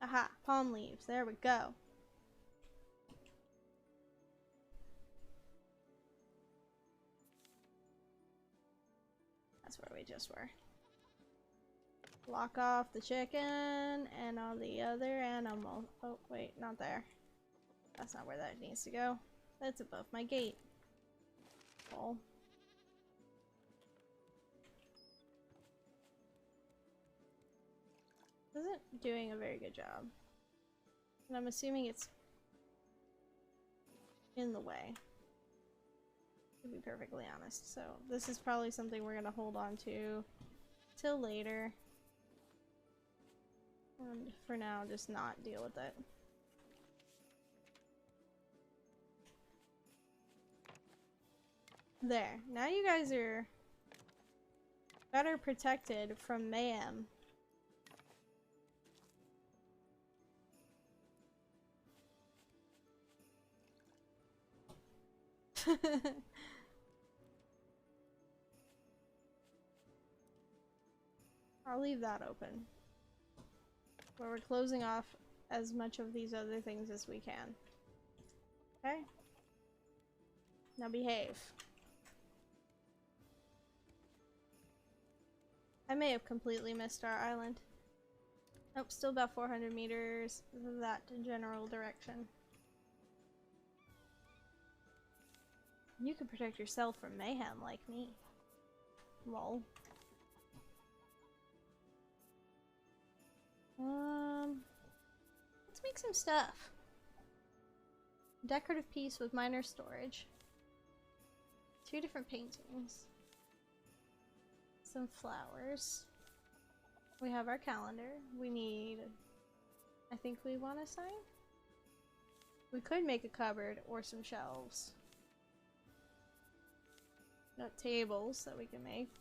Aha, palm leaves. There we go. That's where we just were. Lock off the chicken and all the other animals. Oh, wait, not there. That's not where that needs to go. That's above my gate. Oh. Isn't doing a very good job. And I'm assuming it's in the way. To be perfectly honest. So this is probably something we're gonna hold on to till later. And for now, just not deal with it. There. Now you guys are better protected from mayhem. I'll leave that open. Where we're closing off as much of these other things as we can. Okay? Now behave. I may have completely missed our island. Nope, still about 400 meters that general direction. You can protect yourself from mayhem like me. Lol. Let's make some stuff. Decorative piece with minor storage. 2 different paintings. Some flowers. We have our calendar. We need... I think we want a sign? We could make a cupboard or some shelves. Got tables that we can make.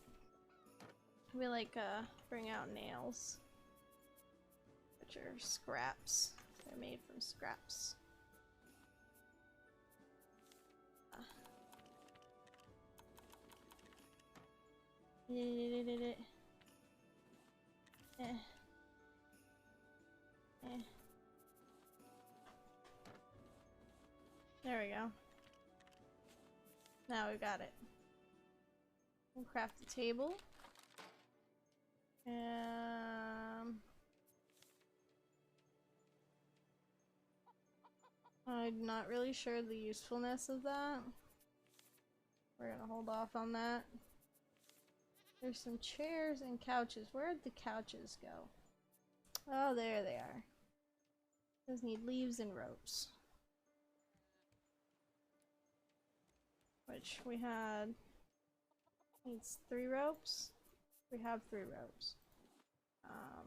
We like bring out nails, which are scraps. They're made from scraps. Eh. There we go. Now we got it. We'll craft a table. I'm not really sure the usefulness of that. We're gonna hold off on that. There's some chairs and couches. Where'd the couches go? Oh, there they are. Those need leaves and ropes. Which we had... needs 3 ropes? We have 3 ropes. I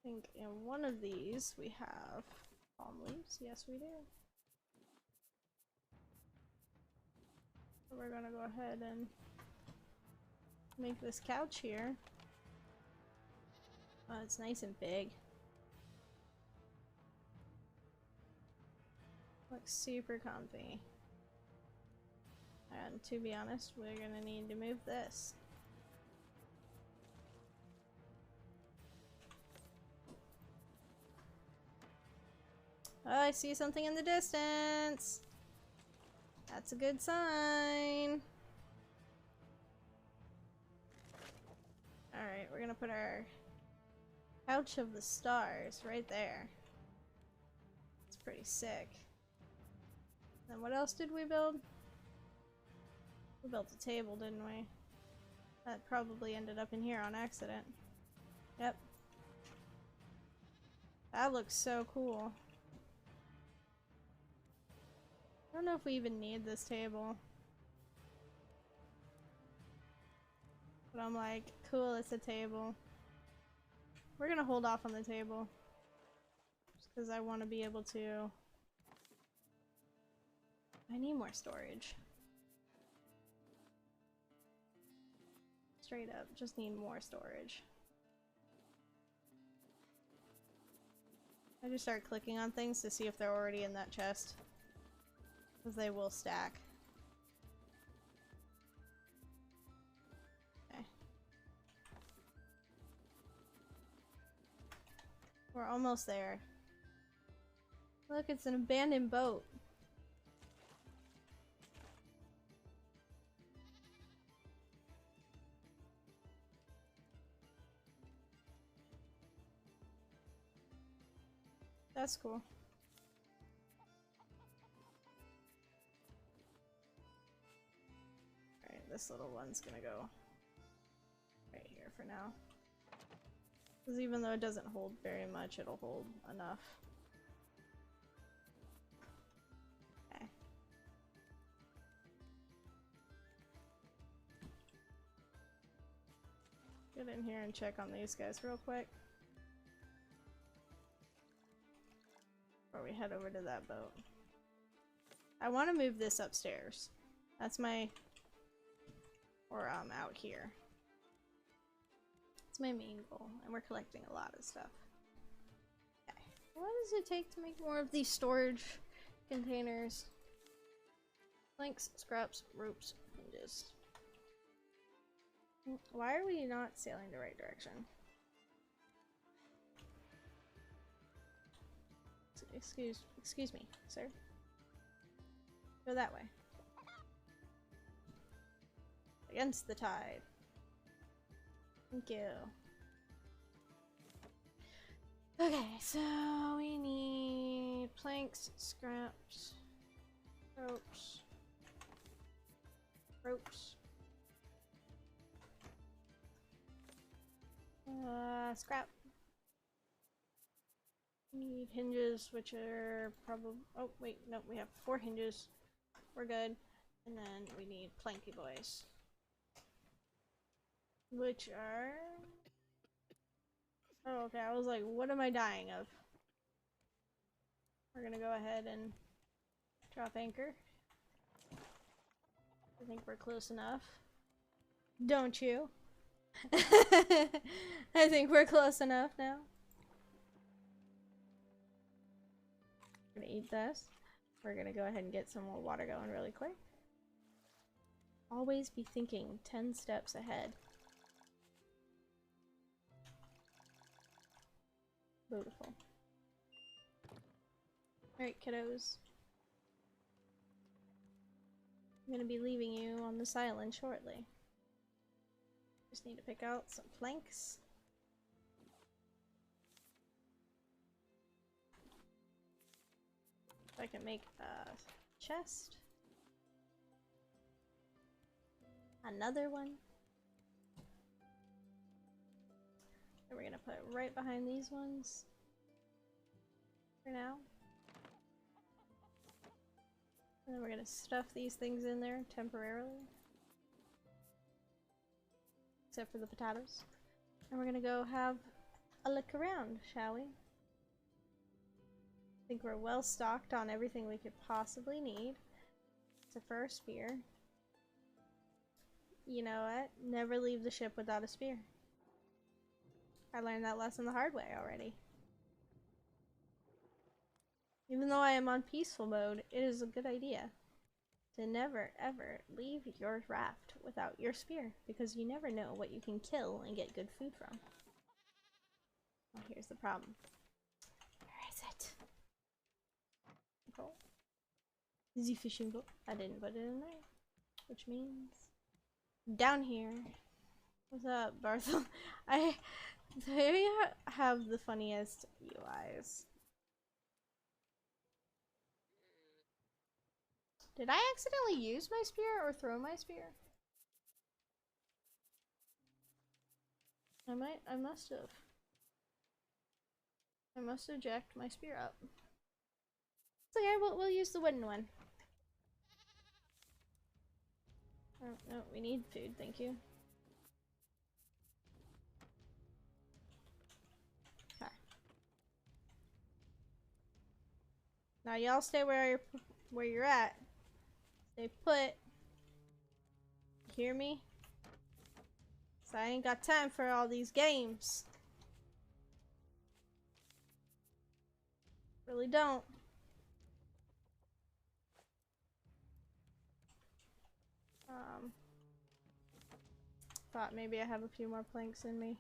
think in one of these we have palm leaves. Yes, we do. So we're gonna go ahead and make this couch here. Oh, it's nice and big. Looks super comfy. And to be honest, we're gonna need to move this. Oh, I see something in the distance! That's a good sign! Alright, we're gonna put our Couch of the Stars right there. It's pretty sick. Then what else did we build? We built a table, didn't we? That probably ended up in here on accident. Yep. That looks so cool. I don't know if we even need this table. But I'm like, cool, it's a table. We're gonna hold off on the table. Just because I want to be able to... I need more storage. Straight up, just need more storage. I just start clicking on things to see if they're already in that chest. Because they will stack. Okay. We're almost there. Look, it's an abandoned boat. That's cool. Alright, this little one's gonna go right here for now. Because even though it doesn't hold very much, it'll hold enough. Okay. Get in here and check on these guys real quick. Before we head over to that boat. I want to move this upstairs. That's my... or out here. It's my main goal, and we're collecting a lot of stuff. Okay. What does it take to make more of these storage containers? Planks, scraps, ropes, hinges. Why are we not sailing the right direction? Excuse me, sir. Go that way. Against the tide. Thank you. Okay, so we need planks, scraps, ropes, scrap. Need hinges, which are probably... oh, wait, no, we have 4 hinges. We're good. And then we need planky boys. Which are... oh, okay, I was like, what am I dying of? We're gonna go ahead and drop anchor. I think we're close enough. Don't you? I think we're close enough now. I'm gonna eat this. We're gonna go ahead and get some more water going really quick. Always be thinking 10 steps ahead. Beautiful. Alright, kiddos. I'm gonna be leaving you on this island shortly. Just need to pick out some planks. If I can make a chest. Another one. And we're gonna put it right behind these ones. For now. And then we're gonna stuff these things in there temporarily. Except for the potatoes. And we're gonna go have a look around, shall we? I think we're well stocked on everything we could possibly need. Except for our spear. You know what? Never leave the ship without a spear. I learned that lesson the hard way already. Even though I am on peaceful mode, it is a good idea to never ever leave your raft without your spear, because you never know what you can kill and get good food from. Well, here's the problem. Where is it? Oh. The fishing boat. I didn't put it in there. Which means down here. What's up, Barthel? They have the funniest UIs. Did I accidentally use my spear or throw my spear? I must have. I must have jacked my spear up. It's okay, we'll use the wooden one. Oh, no, we need food, thank you. Okay. Now y'all stay where you're at. Stay put. Hear me? So I ain't got time for all these games. Really don't. Thought maybe I have a few more planks in me.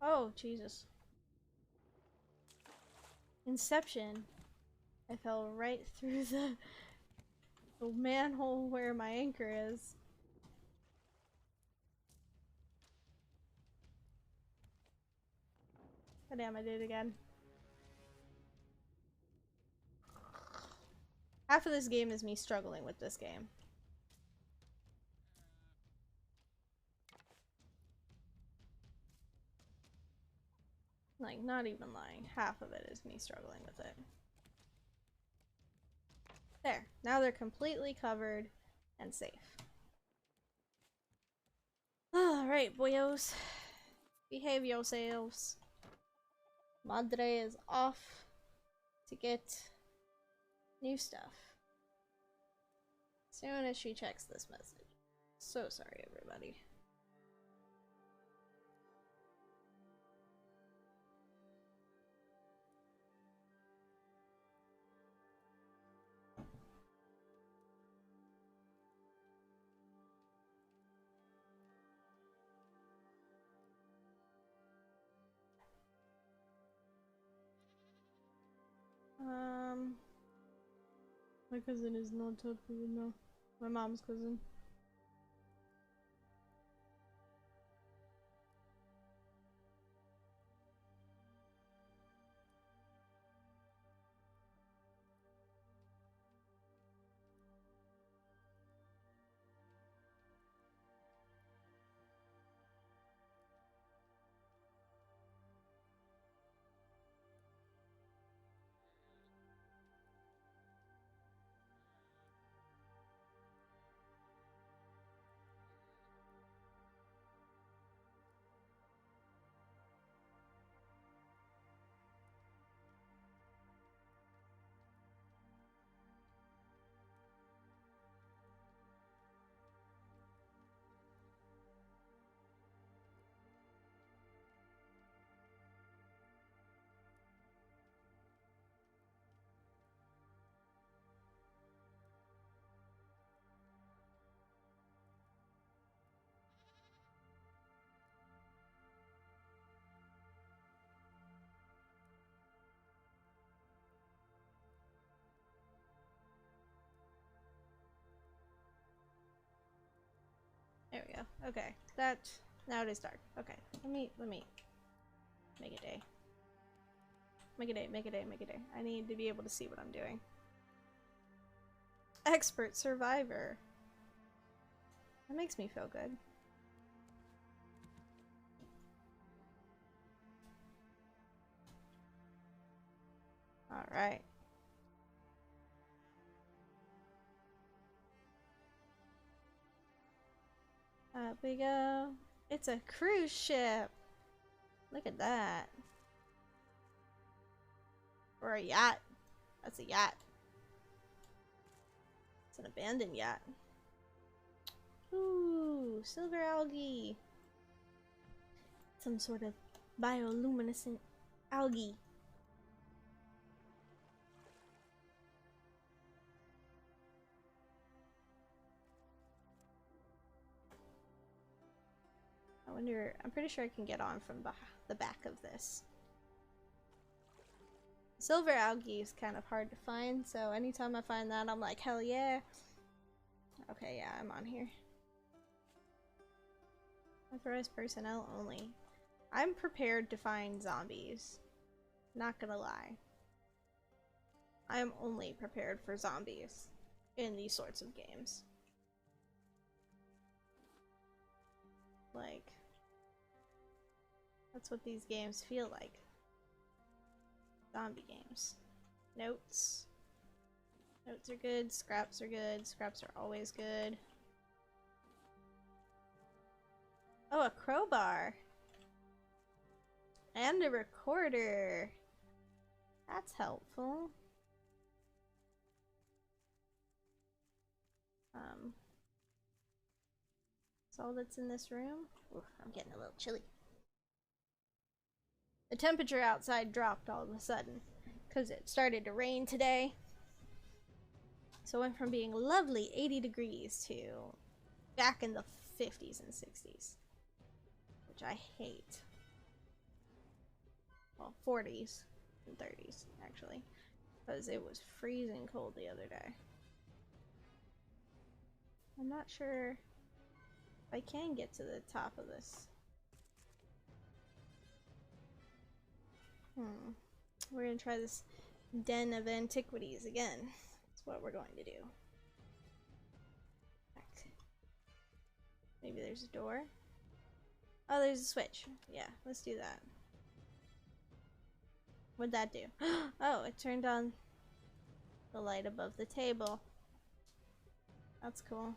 Oh, Jesus. Inception. I fell right through the manhole where my anchor is. Oh, damn, I did it again. Half of this game is me struggling with this game. Like, not even lying. Half of it is me struggling with it. There. Now they're completely covered and safe. Alright, boyos. Behave yourselves. Madre is off to get new stuff. Soon as she checks this message. So sorry, everybody. My cousin is not happy, no. My mom's cousin. There we go. Okay. That now it is dark. Okay. Let me make a day. Make a day, make a day, make a day. I need to be able to see what I'm doing. Expert survivor. That makes me feel good. Alright. Up we go. It's a cruise ship. Look at that. Or a yacht. That's a yacht. It's an abandoned yacht. Ooh, silver algae. Some sort of bioluminescent algae. I wonder, I'm pretty sure I can get on from the back of this. Silver algae is kind of hard to find, so anytime I find that, I'm like, hell yeah. Okay, yeah, I'm on here. Authorized personnel only. I'm prepared to find zombies. Not gonna lie. I am only prepared for zombies in these sorts of games. Like, that's what these games feel like. Zombie games. Notes. Notes are good. Scraps are good. Scraps are always good. Oh, a crowbar. And a recorder. That's helpful. That's all that's in this room. Ooh, I'm getting a little chilly. The temperature outside dropped all of a sudden because it started to rain today. So it went from being lovely 80 degrees to back in the 50s and 60s, which I hate. Well, 40s and 30s actually, because it was freezing cold the other day. I'm not sure if I can get to the top of this. We're gonna try this den of antiquities again. That's what we're going to do. Maybe there's a door. Oh, there's a switch. Yeah, let's do that. What'd that do? Oh, it turned on the light above the table. That's cool.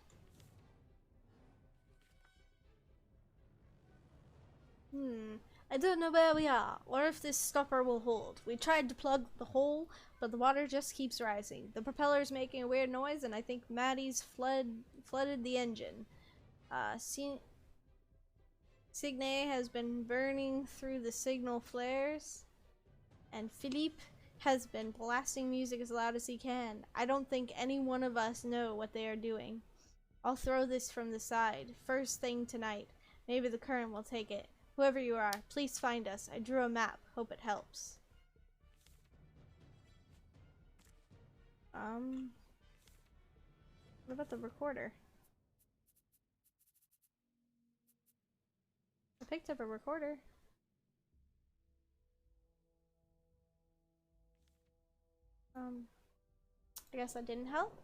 I don't know where we are, or if this stopper will hold. We tried to plug the hole, but the water just keeps rising. The propeller's making a weird noise, and I think Maddie's flooded the engine. Signe has been burning through the signal flares, and Philippe has been blasting music as loud as he can. I don't think any one of us know what they are doing. I'll throw this from the side, first thing tonight. Maybe the current will take it. Whoever you are, please find us. I drew a map. Hope it helps. What about the recorder? I picked up a recorder. I guess that didn't help.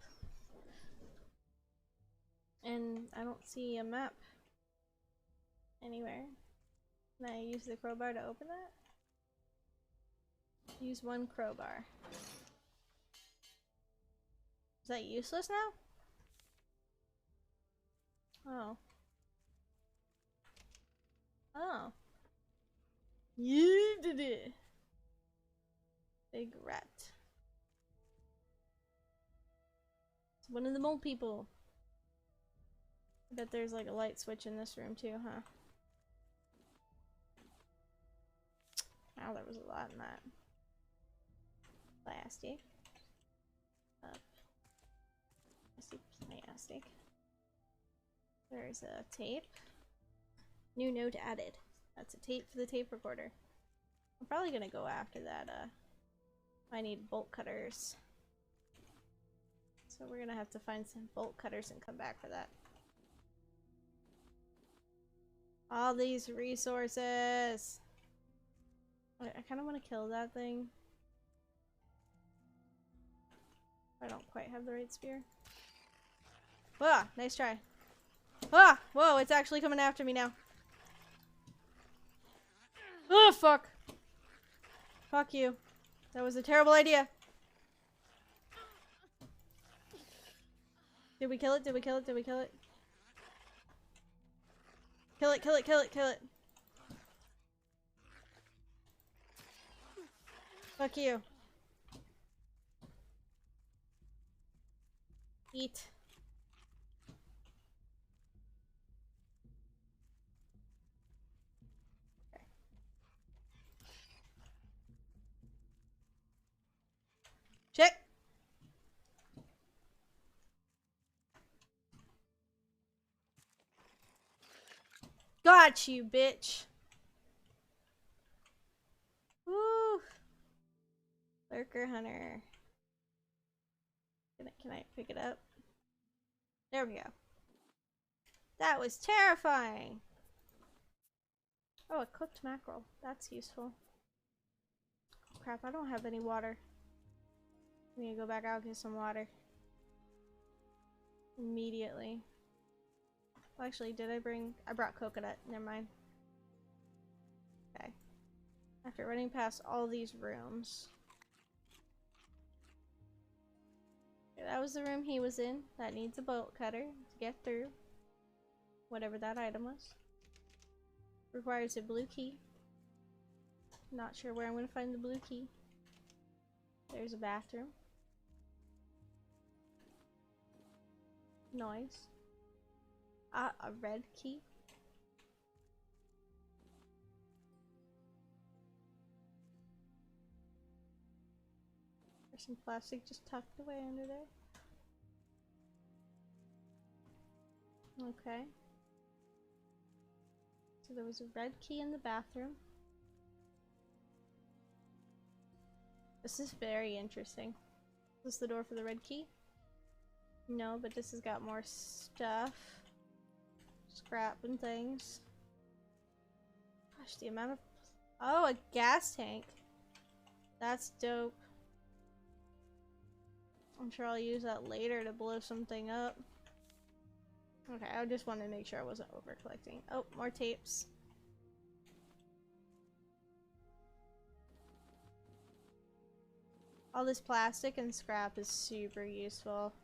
And I don't see a map anywhere. Can I use the crowbar to open that? Use one crowbar. Is that useless now? Oh. Oh. You did it! Big rat. It's one of the mole people. I bet there's like a light switch in this room too, huh? Wow, there was a lot in that. Plastic. Up. Plastic. There's a tape. New note added. That's a tape for the tape recorder. I'm probably gonna go after that, I need bolt cutters. So we're gonna have to find some bolt cutters and come back for that. All these resources. I kind of want to kill that thing. I don't quite have the right spear. Ah, nice try. Ah, whoa, it's actually coming after me now. Oh, fuck. Fuck you. That was a terrible idea. Did we kill it? Did we kill it? Did we kill it? Kill it, kill it, kill it, kill it. Fuck you. Eat. Okay. Shit! Got you, bitch! Woo! Lurker Hunter. Can I pick it up? There we go. That was terrifying! Oh, a cooked mackerel. That's useful. Oh, crap, I don't have any water. I need to go back out and get some water. Immediately. Well, actually, did I bring... I brought coconut. Never mind. Okay. After running past all these rooms... Okay, that was the room he was in. That needs a bolt cutter to get through. Whatever that item was. Requires a blue key. Not sure where I'm going to find the blue key. There's a bathroom. Noise. Ah, a red key. There's some plastic just tucked away under there. Okay. So there was a red key in the bathroom. This is very interesting. Is this the door for the red key? No, but this has got more stuff. Scrap and things. Gosh, the amount of... Oh, a gas tank. That's dope. I'm sure I'll use that later to blow something up. Okay, I just wanted to make sure I wasn't over collecting. Oh, more tapes. All this plastic and scrap is super useful.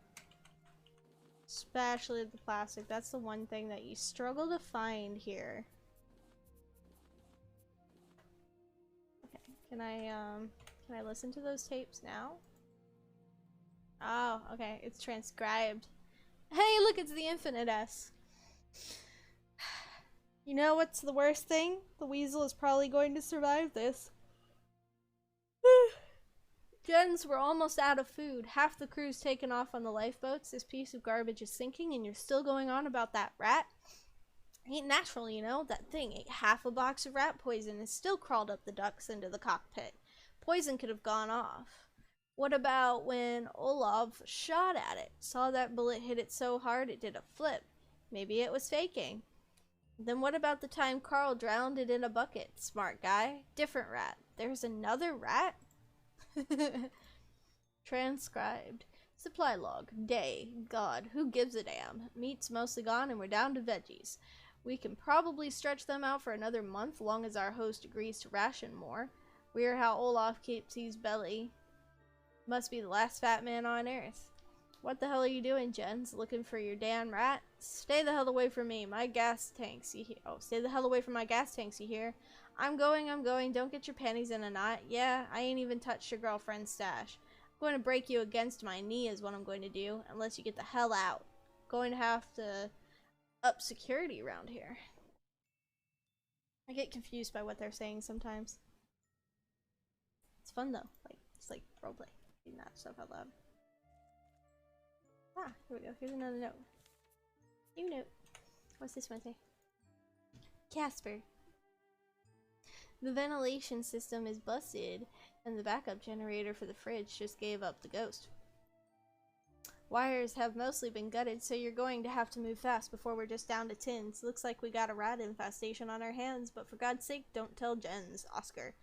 Especially the plastic. That's the one thing that you struggle to find here. Okay, can I listen to those tapes now? Oh, okay, it's transcribed. Hey, look, it's the Infinite S. You know what's the worst thing? The weasel is probably going to survive this. Gens, we're almost out of food. Half the crew's taken off on the lifeboats. This piece of garbage is sinking, and you're still going on about that rat? Ain't natural, you know. That thing ate half a box of rat poison and still crawled up the ducts into the cockpit. Poison could have gone off. What about when Olaf shot at it? Saw that bullet hit it so hard it did a flip. Maybe it was faking. Then what about the time Carl drowned it in a bucket? Smart guy. Different rat. There's another rat? Transcribed. Supply log. Day. God. Who gives a damn? Meat's mostly gone and we're down to veggies. We can probably stretch them out for another month, long as our host agrees to ration more. Weird how Olaf keeps his belly. Must be the last fat man on Earth. What the hell are you doing, Jens? Looking for your damn rat? Stay the hell away from me. My gas tanks, you hear? Oh, stay the hell away from my gas tanks, you hear? I'm going. Don't get your panties in a knot. Yeah, I ain't even touched your girlfriend's stash. I'm going to break you against my knee is what I'm going to do, unless you get the hell out. Going to have to up security around here. I get confused by what they're saying sometimes. It's fun though. Like, it's like roleplay. Reading that stuff out loud. Ah, here we go. Here's another note. New note. What's this one say? Casper. The ventilation system is busted, and the backup generator for the fridge just gave up the ghost. Wires have mostly been gutted, so you're going to have to move fast before we're just down to tins. Looks like we got a rat infestation on our hands, but for God's sake, don't tell Jens, Oscar.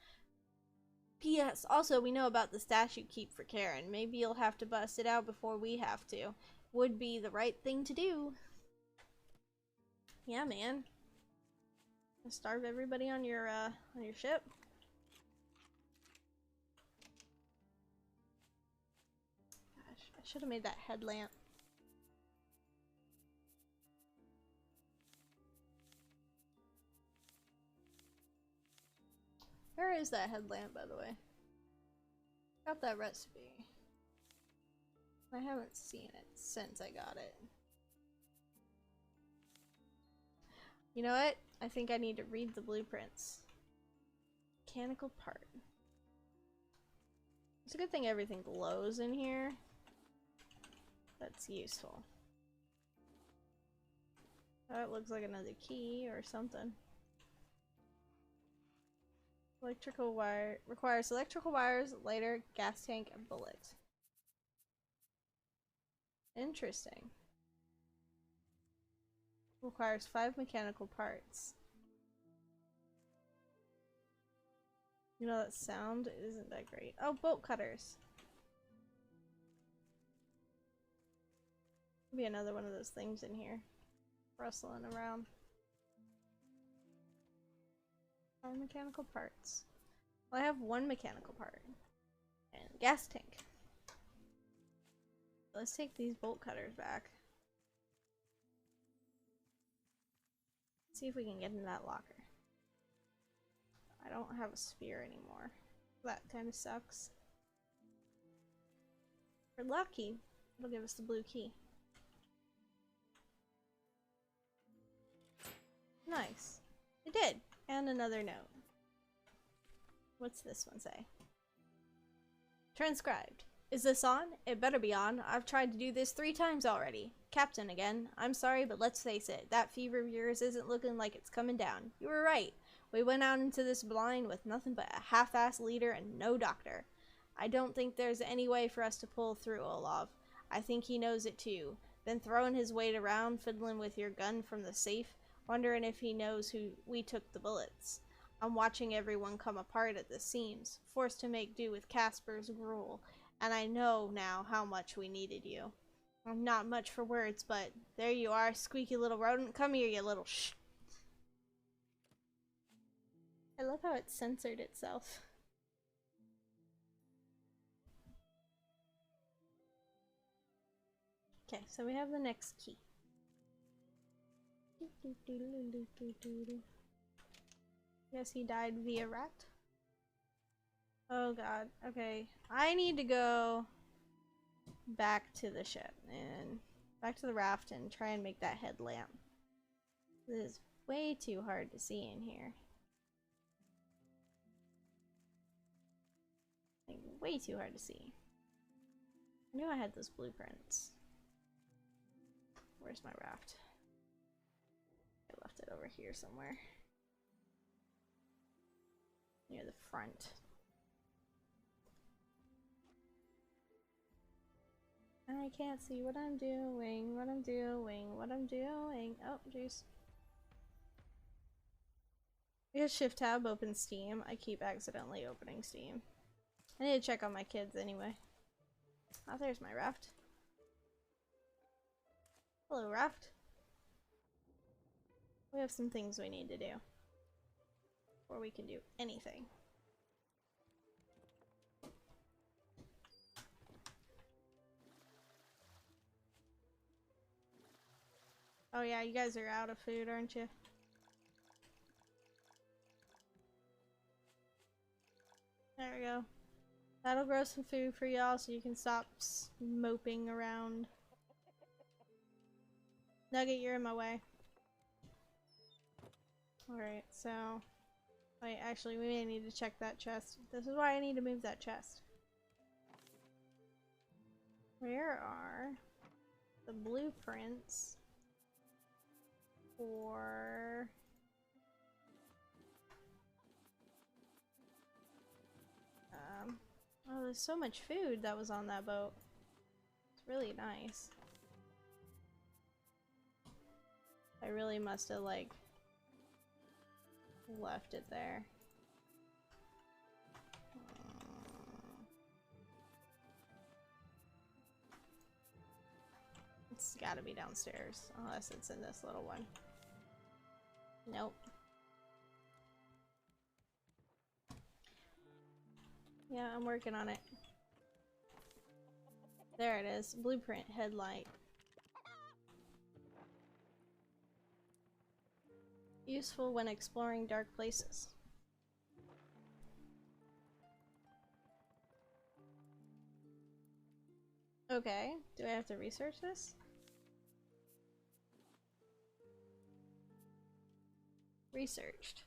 P.S. Also, we know about the stash you keep for Karen. Maybe you'll have to bust it out before we have to. Would be the right thing to do. Yeah, man. Starve everybody on your ship. Gosh, I should have made that headlamp. Where is that headlamp, by the way? Got that recipe. I haven't seen it since I got it. You know what? I think I need to read the blueprints. Mechanical part. It's a good thing everything glows in here. That's useful. That looks like another key or something. Electrical wire requires electrical wires, lighter, gas tank, and bullet. Interesting. Requires 5 mechanical parts. You know, that sound isn't that great. Oh, bolt cutters. Maybe another one of those things in here. Rustling around. 5 mechanical parts. Well, I have 1 mechanical part. And a gas tank. Let's take these bolt cutters back. See if we can get in that locker. I don't have a spear anymore. That kind of sucks. We're lucky. It'll give us the blue key. Nice. It did. And another note. What's this one say? Transcribed. Is this on? It better be on. I've tried to do this 3 times already. Captain again. I'm sorry, but let's face it. That fever of yours isn't looking like it's coming down. You were right. We went out into this blind with nothing but a half-assed leader and no doctor. I don't think there's any way for us to pull through, Olaf. I think he knows it too. Been throwing his weight around, fiddling with your gun from the safe, wondering if he knows who we took the bullets. I'm watching everyone come apart at the seams, forced to make do with Casper's gruel, and I know now how much we needed you. I'm not much for words, but there you are, squeaky little rodent. Come here, you little shh. I love how it censored itself. Okay, so we have the next key. Guess he died via rat. Oh god, okay. I need to go back to the ship and back to the raft and try and make that headlamp. This is way too hard to see in here. Like, way too hard to see. I knew I had those blueprints. Where's my raft? I left it over here somewhere. Near the front. I can't see what I'm doing, what I'm doing, what I'm doing. Oh, jeez. Because Shift Tab opens Steam, I keep accidentally opening Steam. I need to check on my kids anyway. Oh, there's my raft. Hello, raft. We have some things we need to do before we can do anything. Oh yeah, you guys are out of food, aren't you? There we go. That'll grow some food for y'all so you can stop moping around. Nugget, you're in my way. Alright, so... Wait, actually, we may need to check that chest. This is why I need to move that chest. Where are the blueprints for... Oh, there's so much food that was on that boat. It's really nice. I really must have, like, left it there. It's gotta be downstairs, unless it's in this little one. Nope. Yeah, I'm working on it. There it is. Blueprint headlight. Useful when exploring dark places. Okay, do I have to research this? Researched.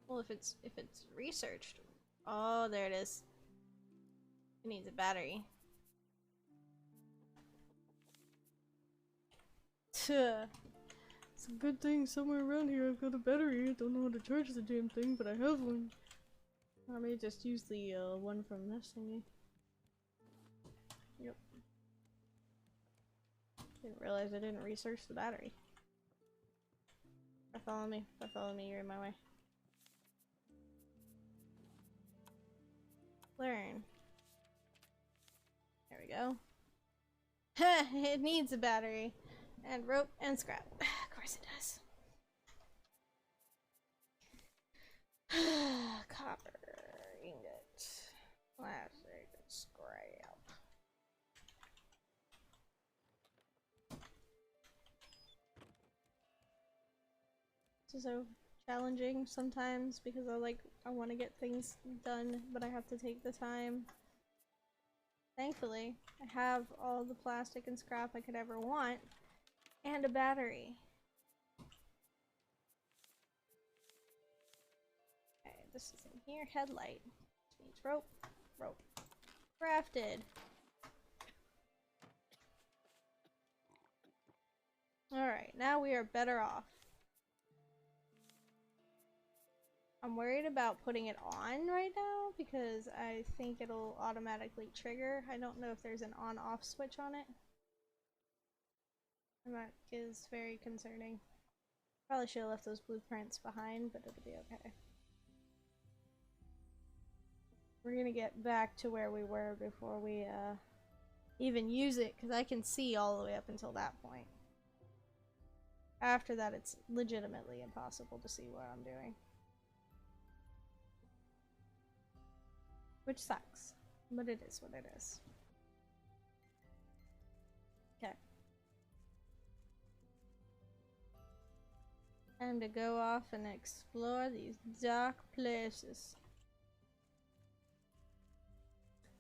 Well, if it's researched. Oh, there it is. It needs a battery. It's a good thing somewhere around here I've got a battery. I don't know how to charge the damn thing, but I have one. I may just use the one from this thingy. Yep. Didn't realize I didn't research the battery. Follow me, you're in my way. Learn. There we go. It needs a battery. And rope and scrap. Of course it does. Copper ingot. Plastic scrap. This is so challenging sometimes because I want to get things done, but I have to take the time. Thankfully, I have all the plastic and scrap I could ever want, and a battery. Okay, this is in here. Headlight. Which means rope. Rope. Crafted. Alright, now we are better off. I'm worried about putting it on right now because I think it'll automatically trigger. I don't know if there's an on-off switch on it. And that is very concerning. Probably should have left those blueprints behind, but it'll be okay. We're gonna get back to where we were before we even use it, because I can see all the way up until that point. After that, it's legitimately impossible to see what I'm doing. Which sucks, but it is what it is. Okay. And to go off and explore these dark places.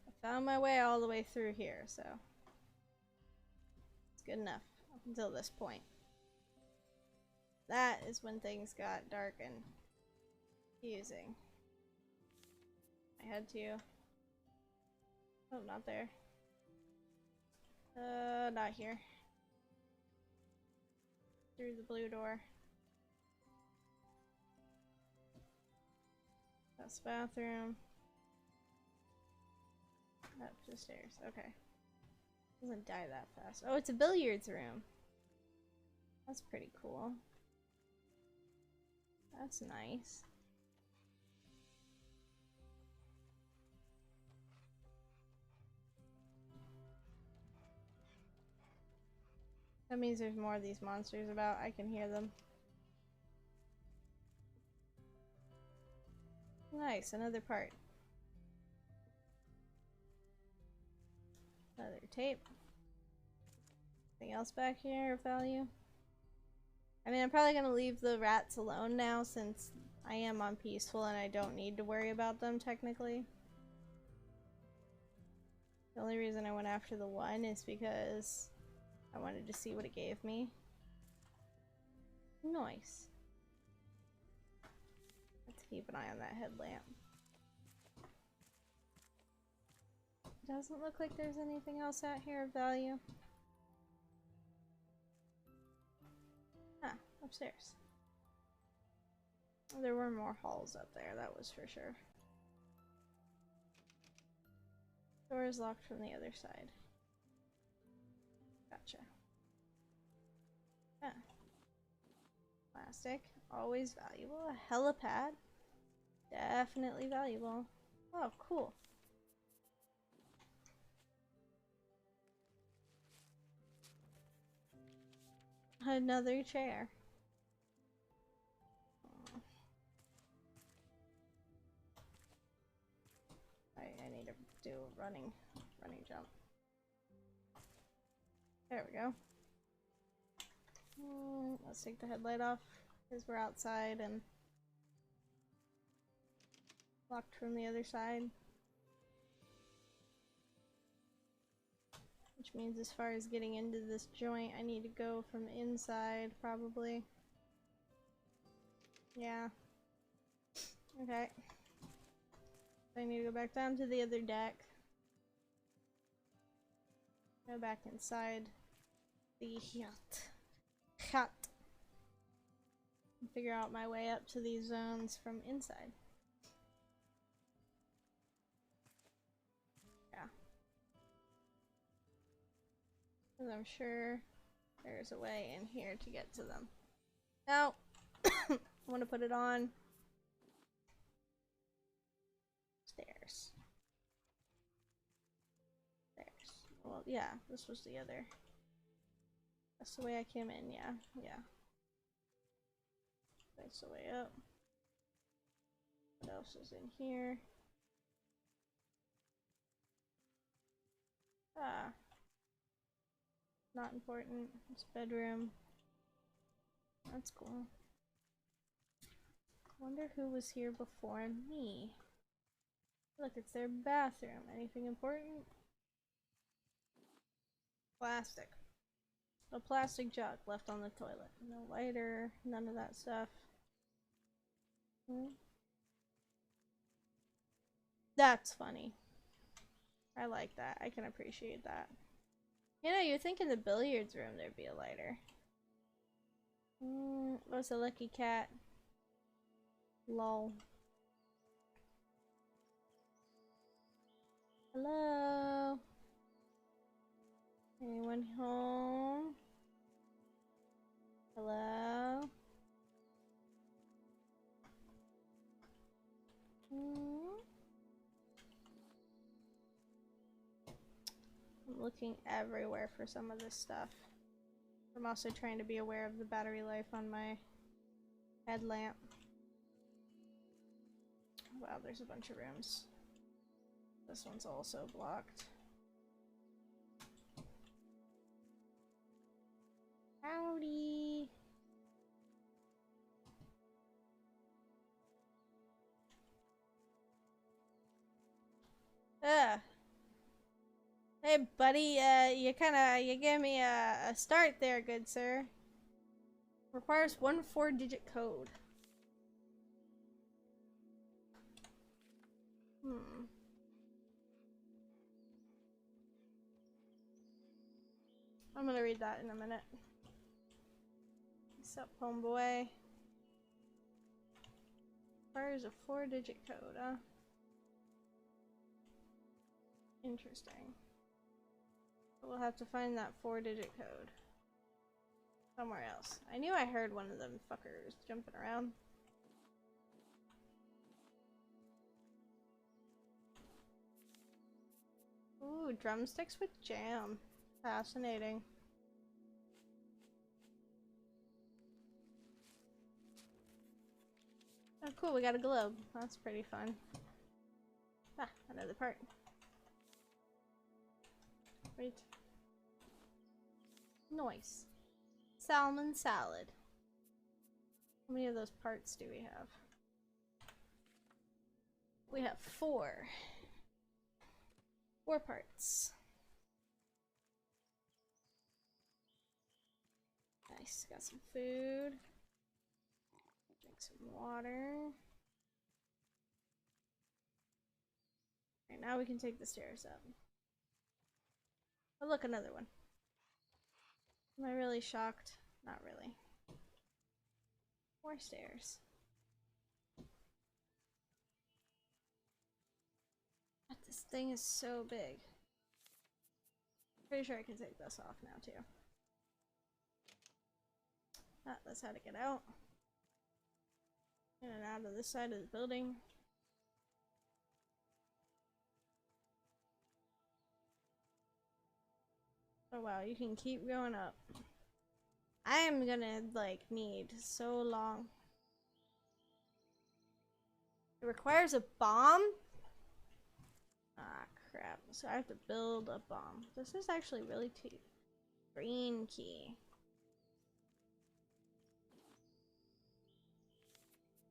I found my way all the way through here, so it's good enough up until this point. That is when things got dark and confusing. I had to. Oh, not there. Not here. Through the blue door. That's the bathroom. Up the stairs. Okay. Doesn't die that fast. Oh, it's a billiards room. That's pretty cool. That's nice. That means there's more of these monsters about. I can hear them. Nice, another part. Another tape. Anything else back here of value? I mean, I'm probably gonna leave the rats alone now since I am on peaceful and I don't need to worry about them technically. The only reason I went after the one is because I wanted to see what it gave me. Nice. Let's keep an eye on that headlamp. Doesn't look like there's anything else out here of value. Ah, upstairs. There were more halls up there, that was for sure. Door is locked from the other side. Gotcha. Yeah. Plastic, always valuable. A helipad, definitely valuable. Oh, cool. Another chair. I need to do a running jump. There we go. Let's take the headlight off because we're outside and locked from the other side. Which means as far as getting into this joint, I need to go from inside, probably. Yeah. Okay. I need to go back down to the other deck. Go back inside the hut. And figure out my way up to these zones from inside. Yeah. Because I'm sure there's a way in here to get to them. Now, I want to put it on stairs. Well, yeah, this was the other. That's the way I came in, yeah. That's the way up. What else is in here? Ah. Not important. It's bedroom. That's cool. Wonder who was here before me. Look, it's their bathroom. Anything important? Plastic. A plastic jug left on the toilet. No lighter, none of that stuff. That's funny. I like that. I can appreciate that. You know, you'd think in the billiards room there'd be a lighter. What's a lucky cat? Lol. Hello? Anyone home? Hello? I'm looking everywhere for some of this stuff. I'm also trying to be aware of the battery life on my headlamp. Wow, there's a bunch of rooms. This one's also blocked. Howdy! Hey buddy, you gave me a start there, good sir. Requires 1 4-digit code. I'm gonna read that in a minute. What's up, homeboy? Requires a 4-digit code, huh? Interesting. We'll have to find that 4-digit code somewhere else. I knew I heard one of them fuckers jumping around. Ooh, drumsticks with jam. Fascinating. Oh cool, we got a globe. That's pretty fun. Ah, another part. Wait. Nice. Salmon salad. How many of those parts do we have? We have 4. 4 parts. Nice. Got some food. Drink some water. Alright, now we can take the stairs up. Oh look, another one. Am I really shocked? Not really. 4 stairs. What the This thing is so big. Pretty sure I can take this off now too. Ah, that's how to get out. In and out of this side of the building. Oh wow, you can keep going up. I am gonna like need so long. It requires a bomb? Ah crap. So I have to build a bomb. This is actually really cheap. Green key.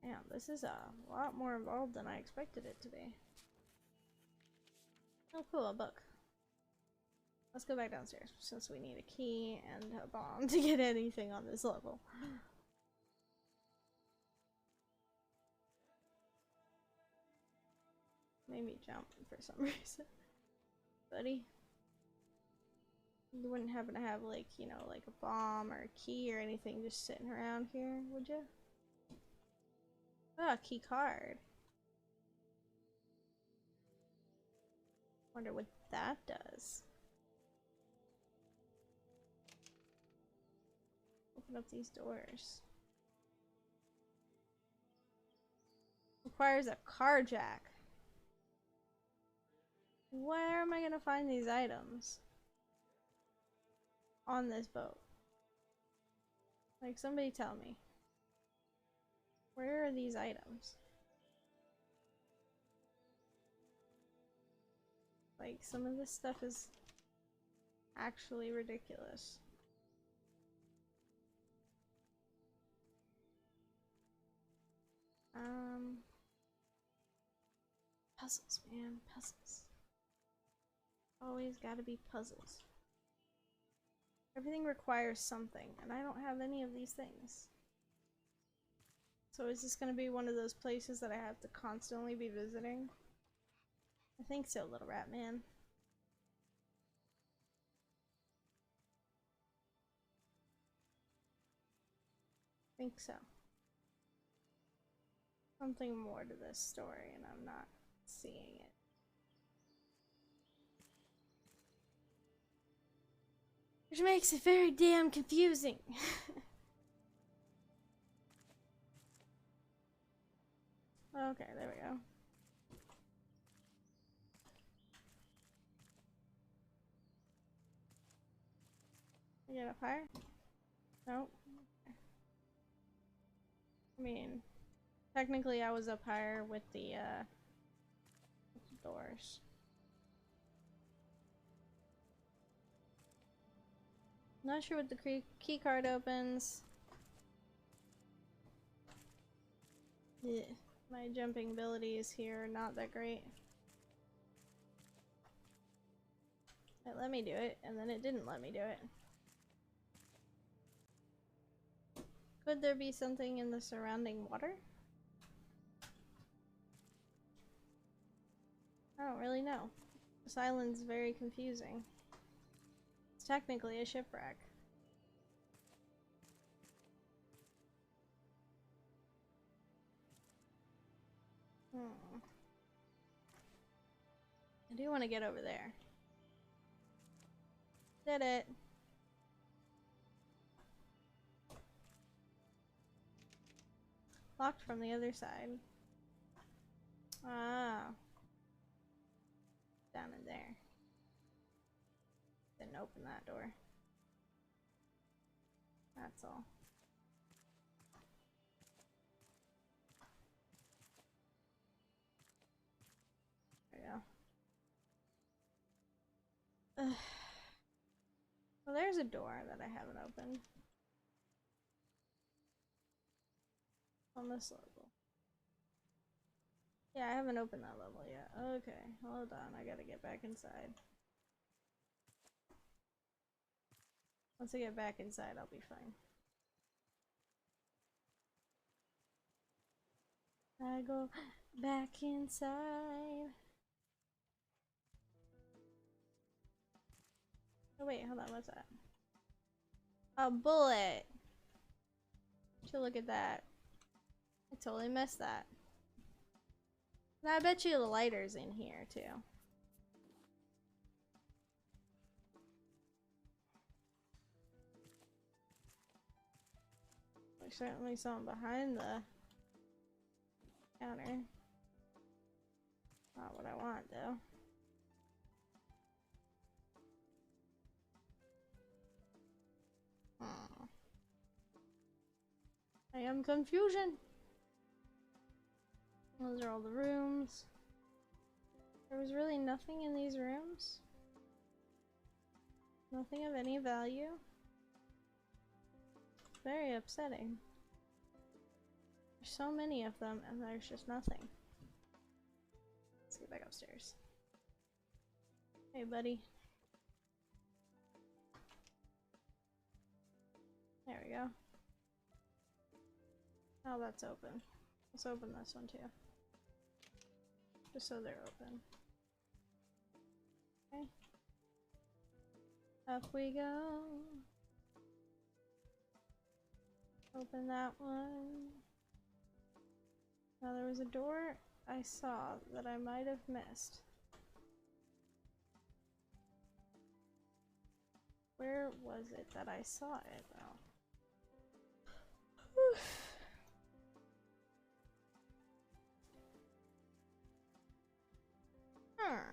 Damn, this is a lot more involved than I expected it to be. Oh cool, a book. Let's go back downstairs, since we need a key and a bomb to get anything on this level. Made me jump for some reason. Buddy. You wouldn't happen to have, like, you know, like a bomb or a key or anything just sitting around here, would you? Ah, key card. Wonder what that does. Open up these doors. Requires a car jack. Where am I gonna find these items? On this boat. Like, somebody tell me. Where are these items? Like, some of this stuff is actually ridiculous. Puzzles, man, puzzles. Always gotta be puzzles. Everything requires something, and I don't have any of these things. So is this gonna be one of those places that I have to constantly be visiting? I think so, little rat man. I think so. Something more to this story, and I'm not seeing it. Which makes it very damn confusing. Okay, there we go. You get up higher? Nope. Okay. I mean, technically I was up higher with the doors. Not sure what the key card opens. Yeah. My jumping abilities here are not that great. It let me do it, and then it didn't let me do it. Could there be something in the surrounding water? I don't really know. This island's very confusing. It's technically a shipwreck. I do want to get over there. Did it. Locked from the other side. Ah. Down in there. Didn't open that door. That's all. There we go. Ugh. Well, there's a door that I haven't opened. On this level. Yeah, I haven't opened that level yet. Okay, hold on. I gotta get back inside. Once I get back inside, I'll be fine. I go back inside. Oh wait, hold on, what's that? A bullet! Should look at that. I totally missed that. And I bet you the lighter's in here too. There's certainly something behind the counter. Not what I want, though. I am confusion. Those are all the rooms. There was really nothing in these rooms. Nothing of any value. Very upsetting. There's so many of them and there's just nothing. Let's get back upstairs. Hey, buddy. There we go. Oh, that's open. Let's open this one too. Just so they're open. Okay. Up we go. Open that one. Now there was a door I saw that I might have missed. Where was it that I saw it though? Oh.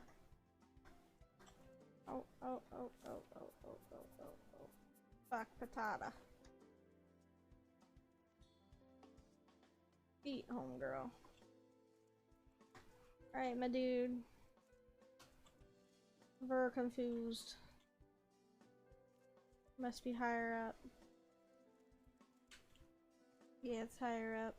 Fuck patata. Eat, homegirl. Alright, my dude. Very confused. Must be higher up. Yeah, it's higher up.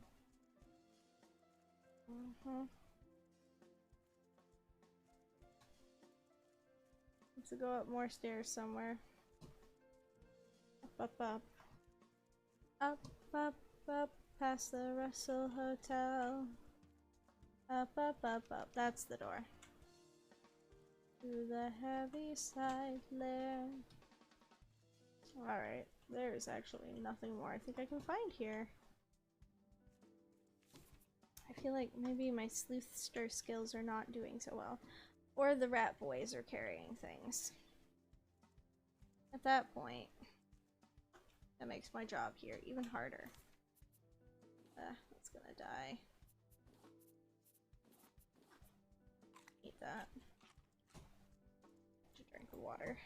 Let's go up more stairs somewhere. Up. Up. Past the Russell Hotel. Up. That's the door. To the heavy side lair. Alright, there's actually nothing more I think I can find here. I feel like maybe my sleuthster skills are not doing so well. Or the rat boys are carrying things. At that point, that makes my job here even harder. That's gonna die. Eat that. Should drink the water.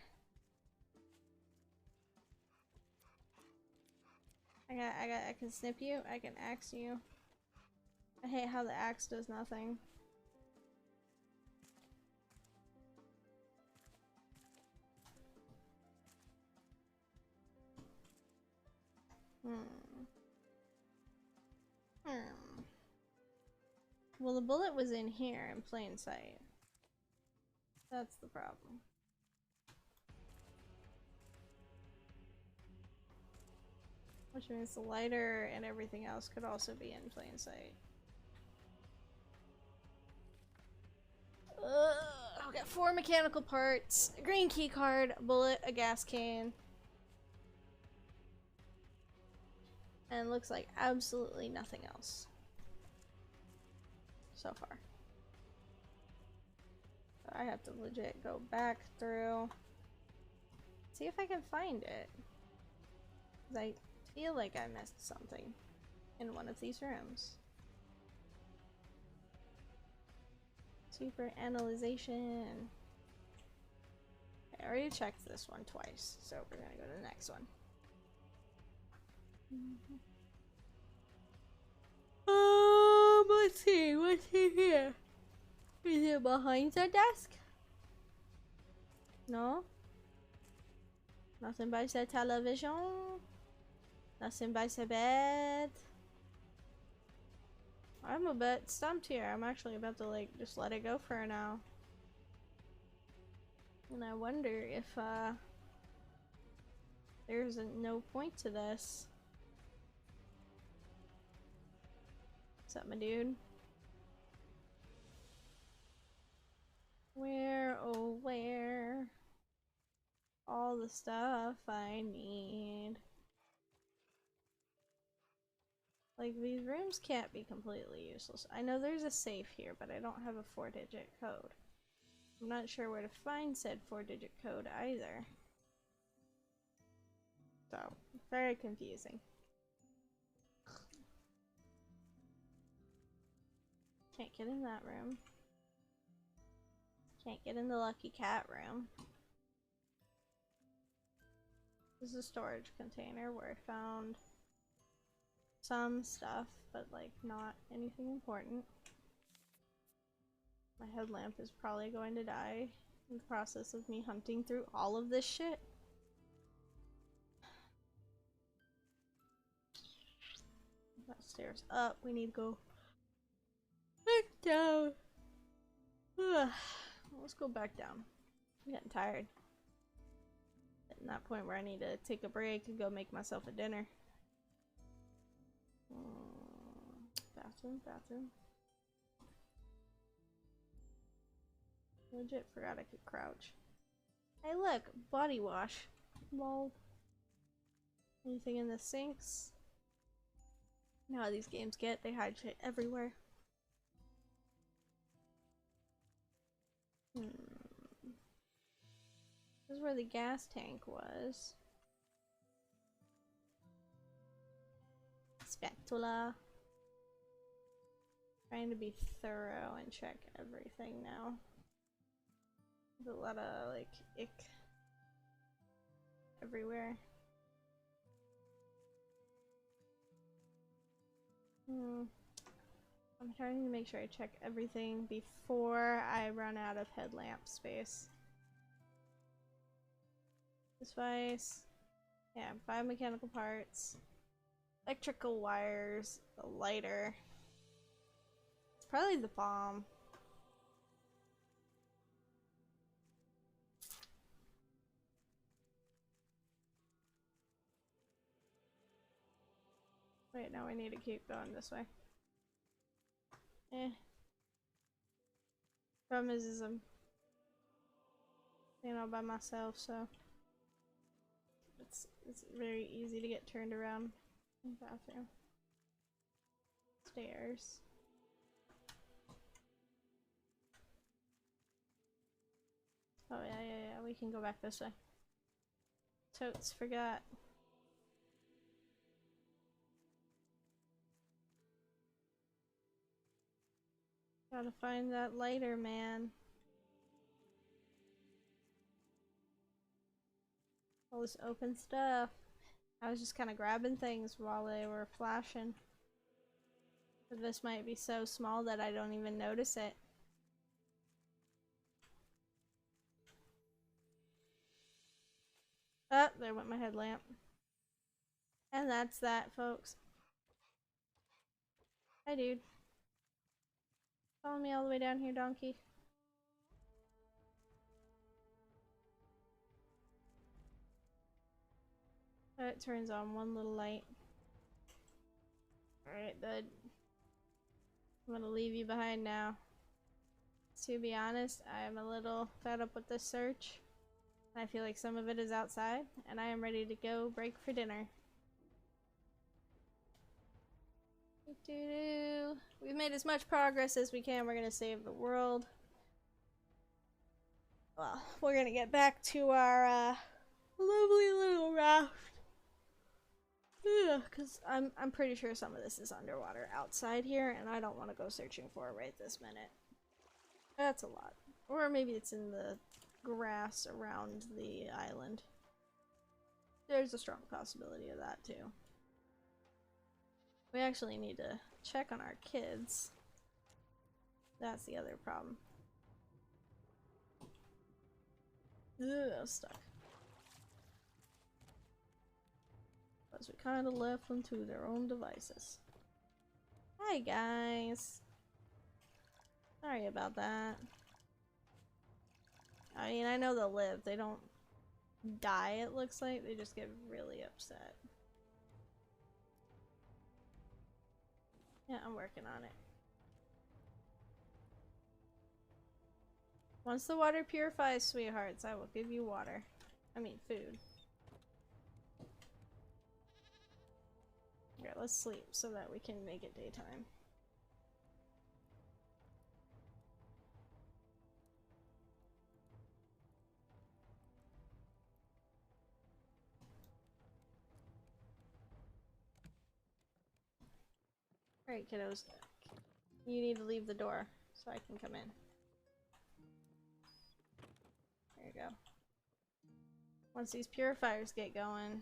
I can snip you, I can axe you. I hate how the axe does nothing. Well, the bullet was in here in plain sight. That's the problem. Which means the lighter and everything else could also be in plain sight. I've got 4 mechanical parts, a green key card, a bullet, a gas can. And looks like absolutely nothing else. So far. So I have to legit go back through. See if I can find it. 'Cause I feel like I missed something in one of these rooms. Super analyzation. I already checked this one twice, so we're gonna go to the next one. Let's see, what's here? Is it behind the desk? No? Nothing by the television? Nothing by the bed? I'm a bit stumped here. I'm actually about to like just let it go for now. And I wonder if there's no point to this. What's up, my dude? Where, oh where? All the stuff I need. Like, these rooms can't be completely useless. I know there's a safe here, but I don't have a 4-digit code. I'm not sure where to find said 4-digit code either. So, very confusing. Can't get in that room. Can't get in the lucky cat room. This is a storage container where I found some stuff, but like not anything important. My headlamp is probably going to die in the process of me hunting through all of this shit. That stairs up, we need to go back down. Ugh. Let's go back down. I'm getting tired. At that point where I need to take a break and go make myself a dinner. Bathroom, bathroom. Legit forgot I could crouch. Hey look, body wash. Lol. Anything in the sinks? You know how these games get, they hide shit everywhere. This is where the gas tank was. Spatula. Trying to be thorough and check everything now. There's a lot of like ick everywhere. I'm trying to make sure I check everything before I run out of headlamp space. This device. Yeah, biomechanical parts. Electrical wires. A lighter. It's probably the bomb. Wait, now we need to keep going this way. Problem is I'm staying all by myself, so it's very easy to get turned around in the bathroom. Stairs. Oh yeah, we can go back this way. Totes, forgot. Gotta find that lighter, man. All this open stuff. I was just kind of grabbing things while they were flashing. But this might be so small that I don't even notice it. Oh, there went my headlamp. And that's that, folks. Hi, dude. Follow me all the way down here, donkey. It turns on one little light. Alright, bud. I'm gonna leave you behind now. To be honest, I am a little fed up with this search. I feel like some of it is outside, and I am ready to go break for dinner. We've made as much progress as we can. We're gonna save the world. Well, we're gonna get back to our lovely little raft. Yeah, because I'm pretty sure some of this is underwater outside here, and I don't want to go searching for it right this minute. That's a lot. Or maybe it's in the grass around the island. There's a strong possibility of that too. We actually need to check on our kids. That's the other problem. Ugh, I was stuck. Because we kind of left them to their own devices. Hi guys. Sorry about that. I mean, I know they'll live. They don't die, it looks like. They just get really upset. Yeah, I'm working on it. Once the water purifies, sweethearts, I will give you water. I mean, food. Okay, let's sleep so that we can make it daytime. Alright, kiddos. You need to leave the door so I can come in. There you go. Once these purifiers get going,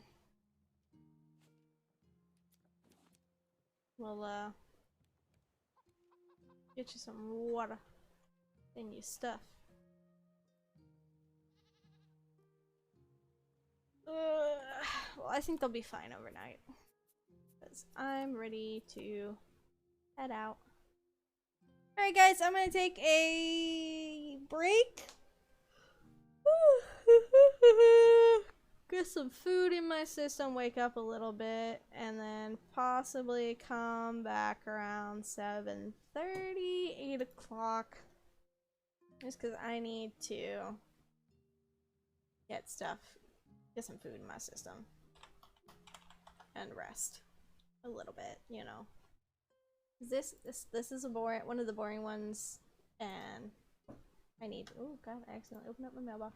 we'll get you some water in your stuff. Well, I think they'll be fine overnight. Because I'm ready to head out. Alright guys, I'm gonna take a break. Get some food in my system, wake up a little bit, and then possibly come back around 7:30, 8 o'clock. Just because I need to get some food in my system. And rest a little bit, you know. This is one of the boring ones, and I need, oh god, I accidentally opened up my mailbox.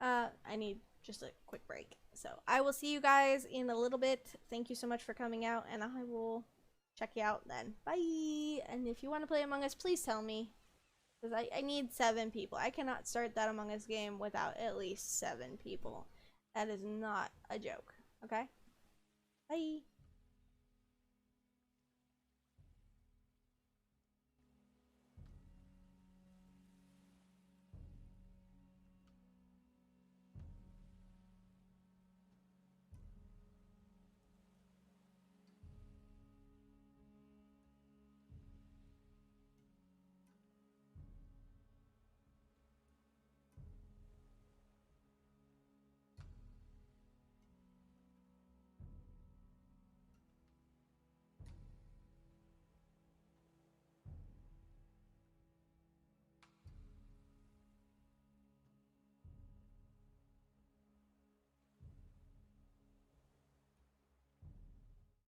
I need just a quick break. So I will see you guys in a little bit. Thank you so much for coming out, and I will check you out then. Bye! And if you want to play Among Us, please tell me. Because I need 7 people. I cannot start that Among Us game without at least 7 people. That is not a joke. Okay? Bye!